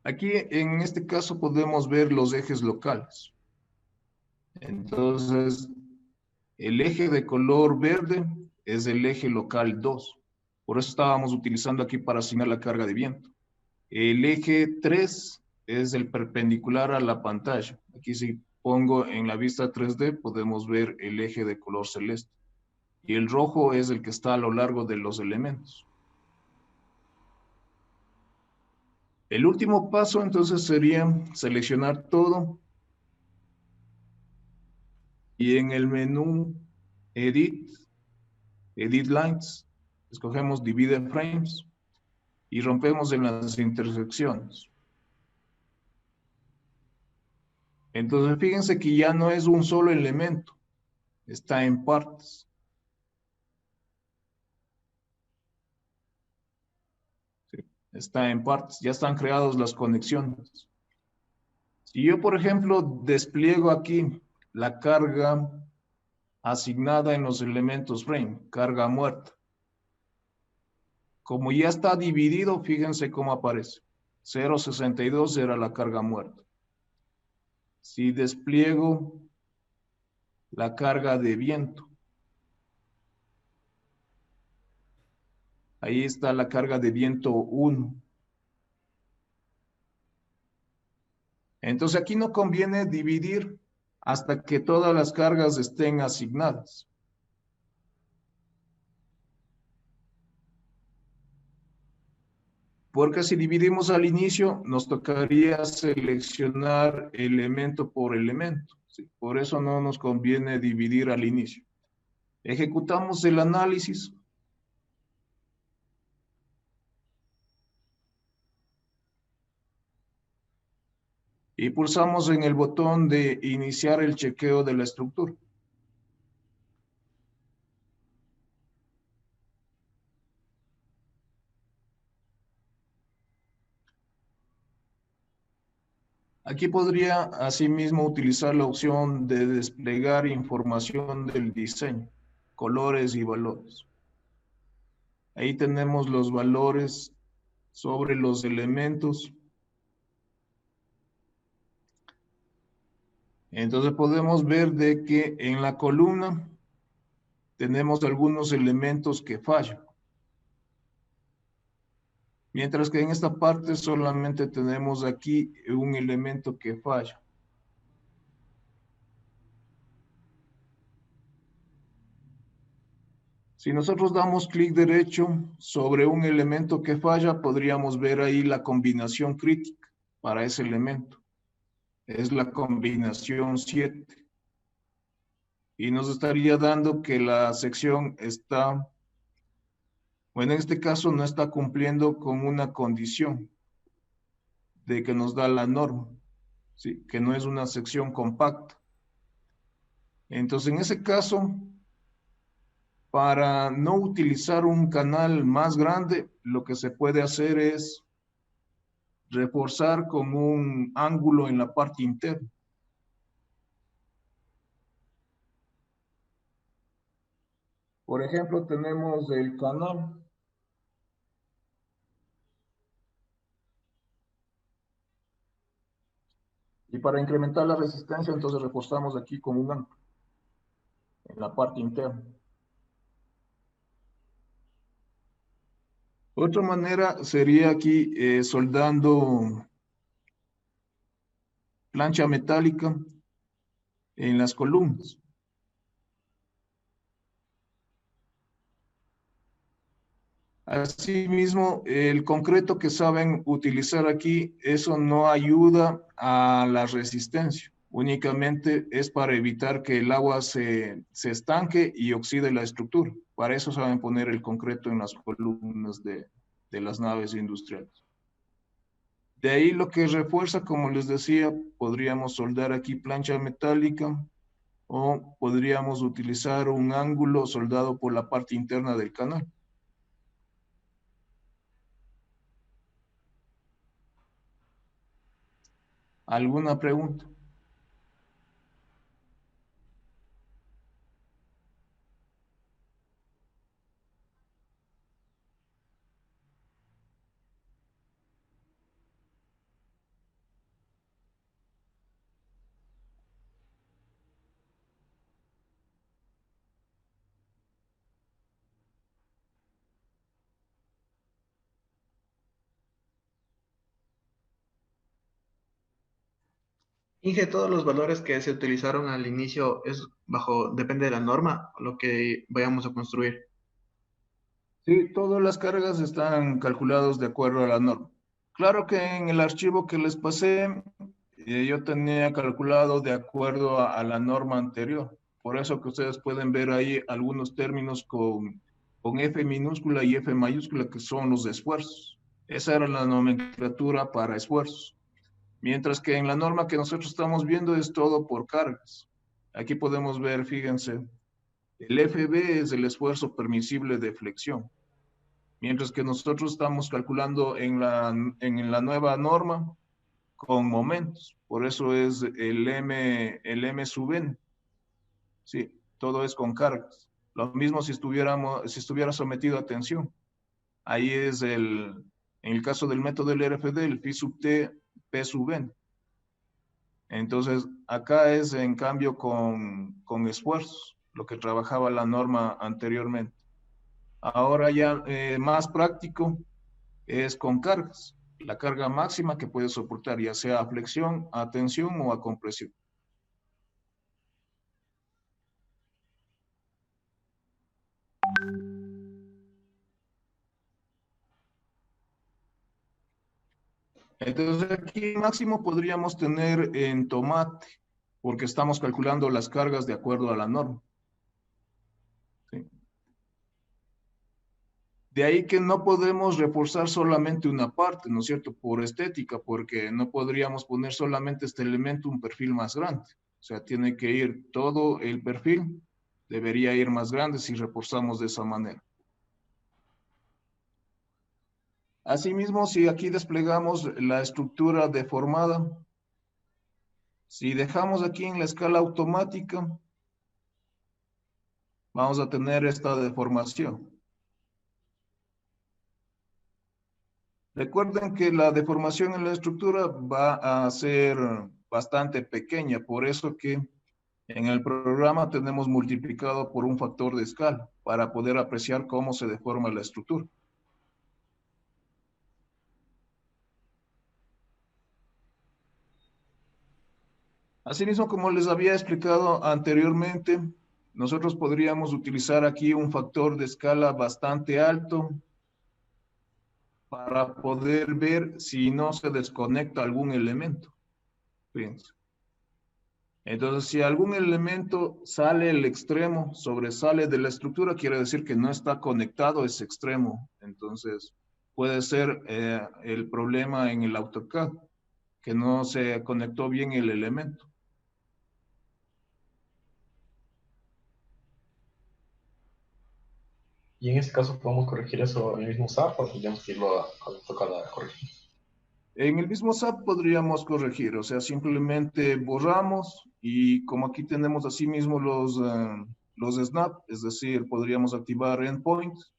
Aquí en este caso podemos ver los ejes locales. Entonces, el eje de color verde es el eje local 2. Por eso estábamos utilizando aquí para asignar la carga de viento. El eje 3 es el perpendicular a la pantalla. Aquí si pongo en la vista 3D podemos ver el eje de color celeste. Y el rojo es el que está a lo largo de los elementos. El último paso entonces sería seleccionar todo y en el menú Edit, Edit Lines, escogemos Divide Frames y rompemos en las intersecciones. Entonces fíjense que ya no es un solo elemento, está en partes. ¿Sí? Está en partes, ya están creadas las conexiones. Si yo, por ejemplo, despliego aquí la carga asignada en los elementos frame, carga muerta. Como ya está dividido, fíjense cómo aparece. 0,62 era la carga muerta. Si despliego la carga de viento, ahí está la carga de viento 1. Entonces aquí no conviene dividir hasta que todas las cargas estén asignadas. Porque si dividimos al inicio, nos tocaría seleccionar elemento por elemento. ¿Sí? Por eso no nos conviene dividir al inicio. Ejecutamos el análisis. Y pulsamos en el botón de iniciar el chequeo de la estructura. Aquí podría asimismo utilizar la opción de desplegar información del diseño. colores y valores. Ahí tenemos los valores sobre los elementos. Entonces podemos ver de que en la columna tenemos algunos elementos que fallan. Mientras que en esta parte solamente tenemos aquí un elemento que falla. Si nosotros damos clic derecho sobre un elemento que falla, podríamos ver ahí la combinación crítica para ese elemento. Es la combinación 7. Y nos estaría dando que la sección está, bueno, en este caso no está cumpliendo con una condición de que nos da la norma, ¿sí? Que no es una sección compacta. Entonces, en ese caso, para no utilizar un canal más grande, lo que se puede hacer es reforzar con un ángulo en la parte interna. Por ejemplo, tenemos el canal. Y para incrementar la resistencia, entonces reforzamos aquí con un ángulo en la parte interna. Otra manera sería aquí soldando plancha metálica en las columnas. Asimismo, el concreto que saben utilizar aquí, eso no ayuda a la resistencia. Únicamente es para evitar que el agua se estanque y oxide la estructura. Para eso saben poner el concreto en las columnas de las naves industriales. De ahí lo que refuerza, como les decía, podríamos soldar aquí plancha metálica o podríamos utilizar un ángulo soldado por la parte interna del canal. ¿Alguna pregunta? Inge, todos los valores que se utilizaron al inicio depende de la norma, lo que vayamos a construir. Sí, todas las cargas están calculadas de acuerdo a la norma. Claro que en el archivo que les pasé, yo tenía calculado de acuerdo a la norma anterior. Por eso que ustedes pueden ver ahí algunos términos con F minúscula y F mayúscula, que son los esfuerzos. Esa era la nomenclatura para esfuerzos. Mientras que en la norma que nosotros estamos viendo es todo por cargas. Aquí podemos ver, fíjense, el FB es el esfuerzo permisible de flexión. Mientras que nosotros estamos calculando en la nueva norma con momentos. Por eso es el M sub n. Sí, todo es con cargas. Lo mismo si estuviera sometido a tensión. Ahí es en el caso del método del RFD, el phi sub t, P sub n. Entonces, acá es en cambio con esfuerzos, lo que trabajaba la norma anteriormente. Ahora ya más práctico es con cargas. La carga máxima que puede soportar, ya sea a flexión, a tensión o a compresión. Entonces aquí máximo podríamos tener en tomate, porque estamos calculando las cargas de acuerdo a la norma. ¿Sí? De ahí que no podemos reforzar solamente una parte, ¿no es cierto? Por estética, porque no podríamos poner solamente este elemento un perfil más grande. O sea, tiene que ir todo el perfil, debería ir más grande si reforzamos de esa manera. Asimismo, si aquí desplegamos la estructura deformada, si dejamos aquí en la escala automática, vamos a tener esta deformación. Recuerden que la deformación en la estructura va a ser bastante pequeña, por eso que en el programa tenemos multiplicado por un factor de escala para poder apreciar cómo se deforma la estructura. Asimismo, como les había explicado anteriormente, nosotros podríamos utilizar aquí un factor de escala bastante alto para poder ver si no se desconecta algún elemento. Fíjense. Entonces, si algún elemento sale el extremo, sobresale de la estructura, quiere decir que no está conectado ese extremo. Entonces, puede ser el problema en el AutoCAD, que no se conectó bien el elemento. Y en ese caso podemos corregir eso en el mismo SAP o tendríamos que irlo a tocar a corregir. En el mismo SAP podríamos corregir, o sea, simplemente borramos y como aquí tenemos así mismo los snap, es decir, podríamos activar endpoints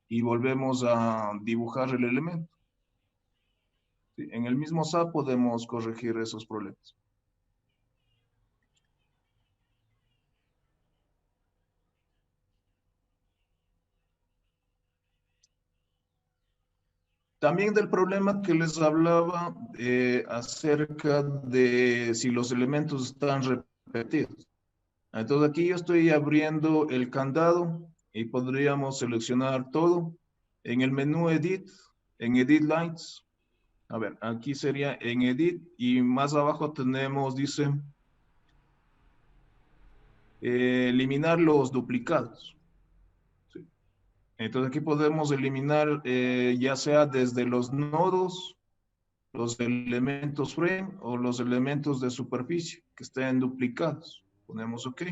y volvemos a dibujar el elemento. Sí, en el mismo SAP podemos corregir esos problemas. También del problema que les hablaba acerca de si los elementos están repetidos. Entonces aquí yo estoy abriendo el candado y podríamos seleccionar todo. En el menú Edit, en Edit Lines, a ver, aquí sería en Edit y más abajo tenemos, dice, eliminar los duplicados. Sí. Entonces aquí podemos eliminar ya sea desde los nodos, los elementos frame o los elementos de superficie que estén duplicados. Ponemos OK.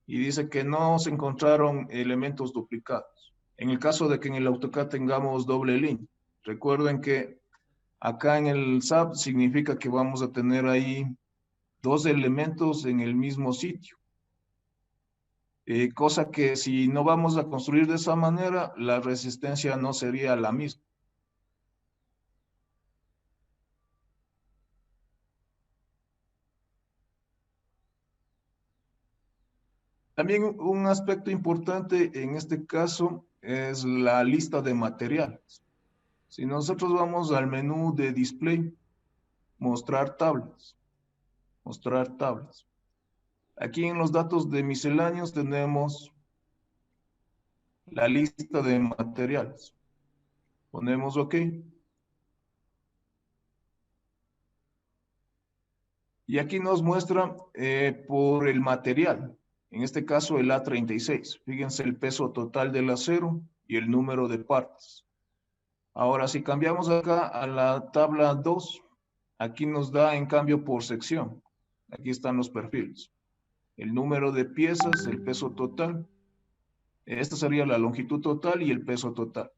Y dice que no se encontraron elementos duplicados. En el caso de que en el AutoCAD tengamos doble línea. Recuerden que acá en el SAP significa que vamos a tener ahí dos elementos en el mismo sitio. Cosa que si no vamos a construir de esa manera, la resistencia no sería la misma. También un aspecto importante en este caso es la lista de materiales. Si nosotros vamos al menú de Display, mostrar tablas. Aquí en los datos de misceláneos tenemos la lista de materiales. Ponemos OK. Y aquí nos muestra por el material. En este caso el A36. Fíjense el peso total del acero y el número de partes. Ahora, si cambiamos acá a la tabla 2, aquí nos da en cambio por sección. Aquí están los perfiles. El número de piezas, el peso total. Esta sería la longitud total y el peso total.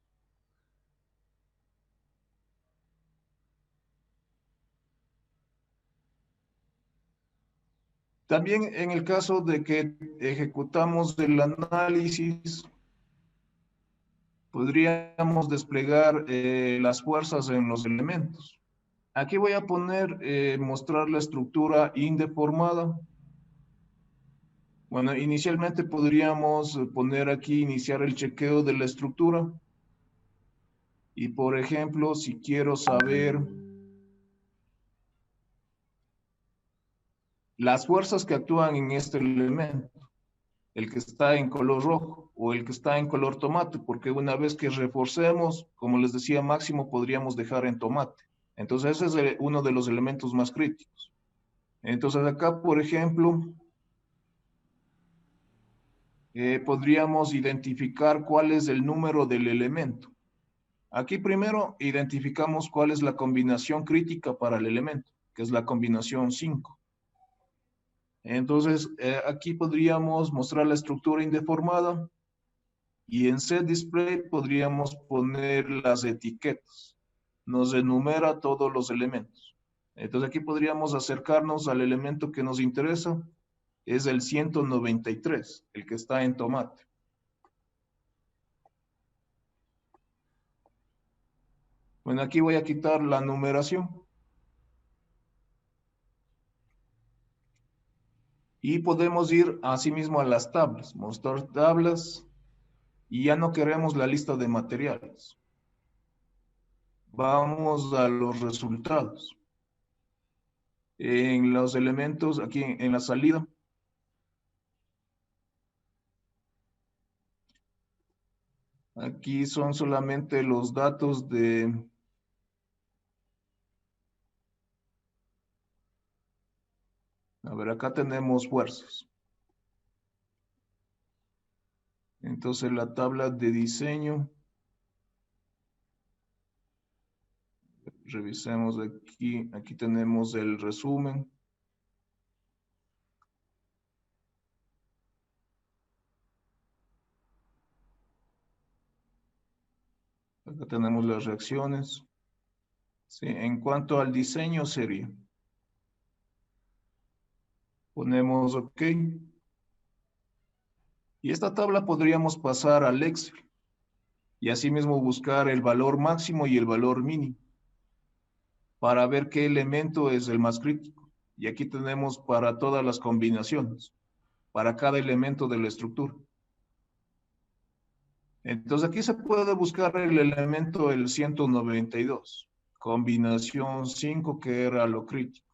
También en el caso de que ejecutamos el análisis, podríamos desplegar las fuerzas en los elementos. Aquí voy a poner, mostrar la estructura indeformada. Bueno, inicialmente podríamos poner aquí, iniciar el chequeo de la estructura. Y por ejemplo, si quiero saber las fuerzas que actúan en este elemento, el que está en color rojo o el que está en color tomate, porque una vez que reforcemos, como les decía, máximo podríamos dejar en tomate. Entonces ese es uno de los elementos más críticos. Entonces acá, por ejemplo, podríamos identificar cuál es el número del elemento. Aquí primero identificamos cuál es la combinación crítica para el elemento, que es la combinación 5. Entonces, aquí podríamos mostrar la estructura indeformada y en Set Display podríamos poner las etiquetas. Nos enumera todos los elementos. Entonces, aquí podríamos acercarnos al elemento que nos interesa es el 193, el que está en tomate. Bueno, aquí voy a quitar la numeración. Y podemos ir asimismo a las tablas, mostrar tablas, y ya no queremos la lista de materiales. Vamos a los resultados. En los elementos, aquí en la salida, aquí son solamente los datos de... A ver, acá tenemos fuerzas. Entonces la tabla de diseño, revisemos aquí, aquí tenemos el resumen. Acá tenemos las reacciones. Sí, en cuanto al diseño sería. Ponemos OK. Y esta tabla podríamos pasar al Excel. Y asimismo buscar el valor máximo y el valor mínimo. Para ver qué elemento es el más crítico. Y aquí tenemos para todas las combinaciones. Para cada elemento de la estructura. Entonces aquí se puede buscar el elemento el 192. Combinación 5 que era lo crítico.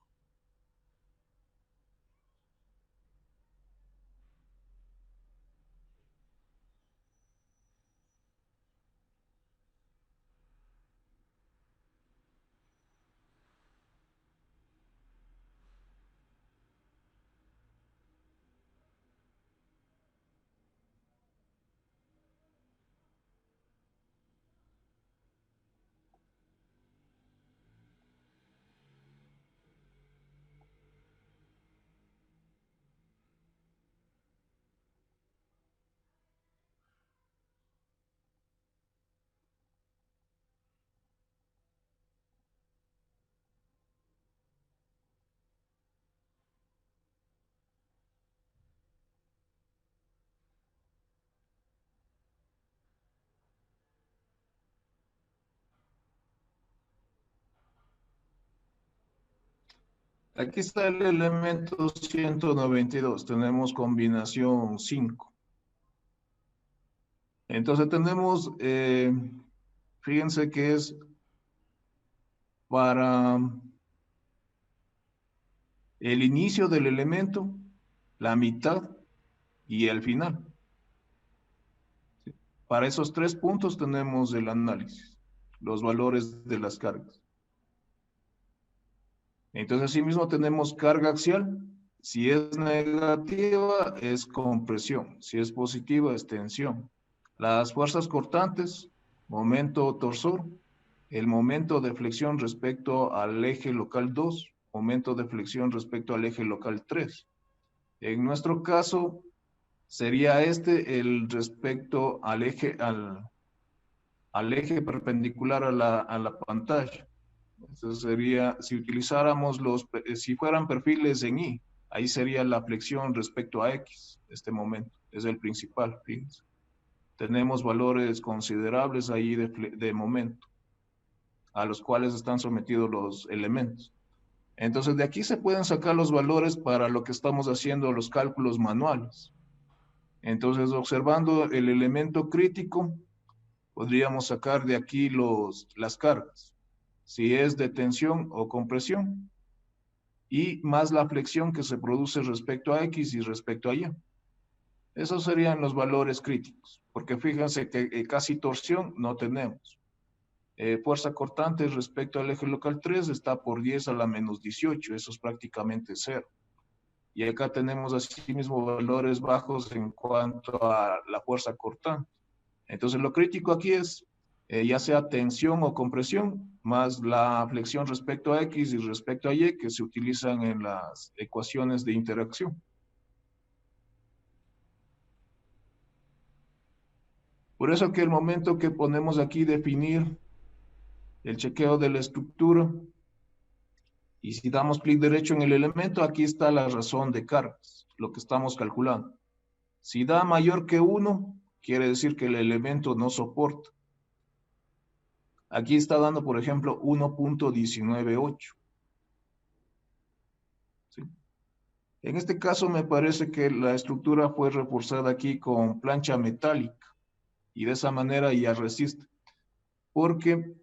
Aquí está el elemento 192. Tenemos combinación 5. Entonces tenemos, fíjense que es para el inicio del elemento, la mitad y el final. Para esos 3 puntos tenemos el análisis, los valores de las cargas. Entonces, asimismo tenemos carga axial. Si es negativa, es compresión. Si es positiva, es tensión. Las fuerzas cortantes, momento torsor, el momento de flexión respecto al eje local 2, momento de flexión respecto al eje local 3. En nuestro caso, sería el respecto al eje, al eje perpendicular a la pantalla. Entonces sería, si utilizáramos si fueran perfiles en Y, ahí sería la flexión respecto a X, este momento, es el principal, fíjense. Tenemos valores considerables ahí de momento, a los cuales están sometidos los elementos. Entonces de aquí se pueden sacar los valores para lo que estamos haciendo los cálculos manuales. Entonces observando el elemento crítico, podríamos sacar de aquí las cargas. Si es de tensión o compresión, y más la flexión que se produce respecto a X y respecto a Y. Esos serían los valores críticos, porque fíjense que casi torsión no tenemos. Fuerza cortante respecto al eje local 3 está por 10 a la menos 18, eso es prácticamente cero. Y acá tenemos asimismo valores bajos en cuanto a la fuerza cortante. Entonces lo crítico aquí es ya sea tensión o compresión, más la flexión respecto a X y respecto a Y que se utilizan en las ecuaciones de interacción. Por eso que el momento que ponemos aquí definir el chequeo de la estructura, y si damos clic derecho en el elemento, aquí está la razón de cargas. lo que estamos calculando. Si da mayor que 1, quiere decir que el elemento no soporta. Aquí está dando, por ejemplo, 1.198. ¿Sí? En este caso me parece que la estructura fue reforzada aquí con plancha metálica y de esa manera ya resiste. Porque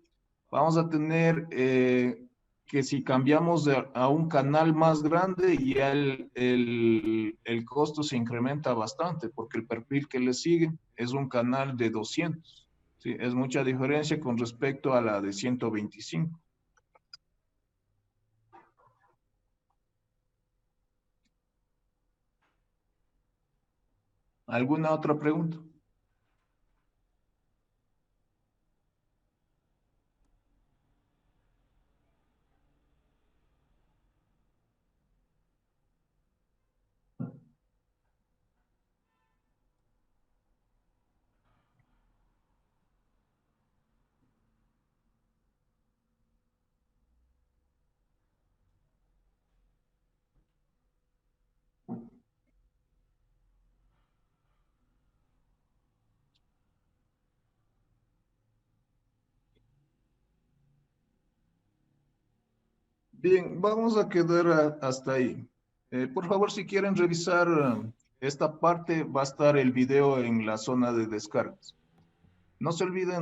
vamos a tener que si cambiamos a un canal más grande, ya el costo se incrementa bastante, porque el perfil que le sigue es un canal de 200. ¿Sí? Es mucha diferencia con respecto a la de 125. ¿Alguna otra pregunta? Bien, vamos a quedar hasta ahí. Por favor, si quieren revisar esta parte, va a estar el video en la zona de descargas. No se olviden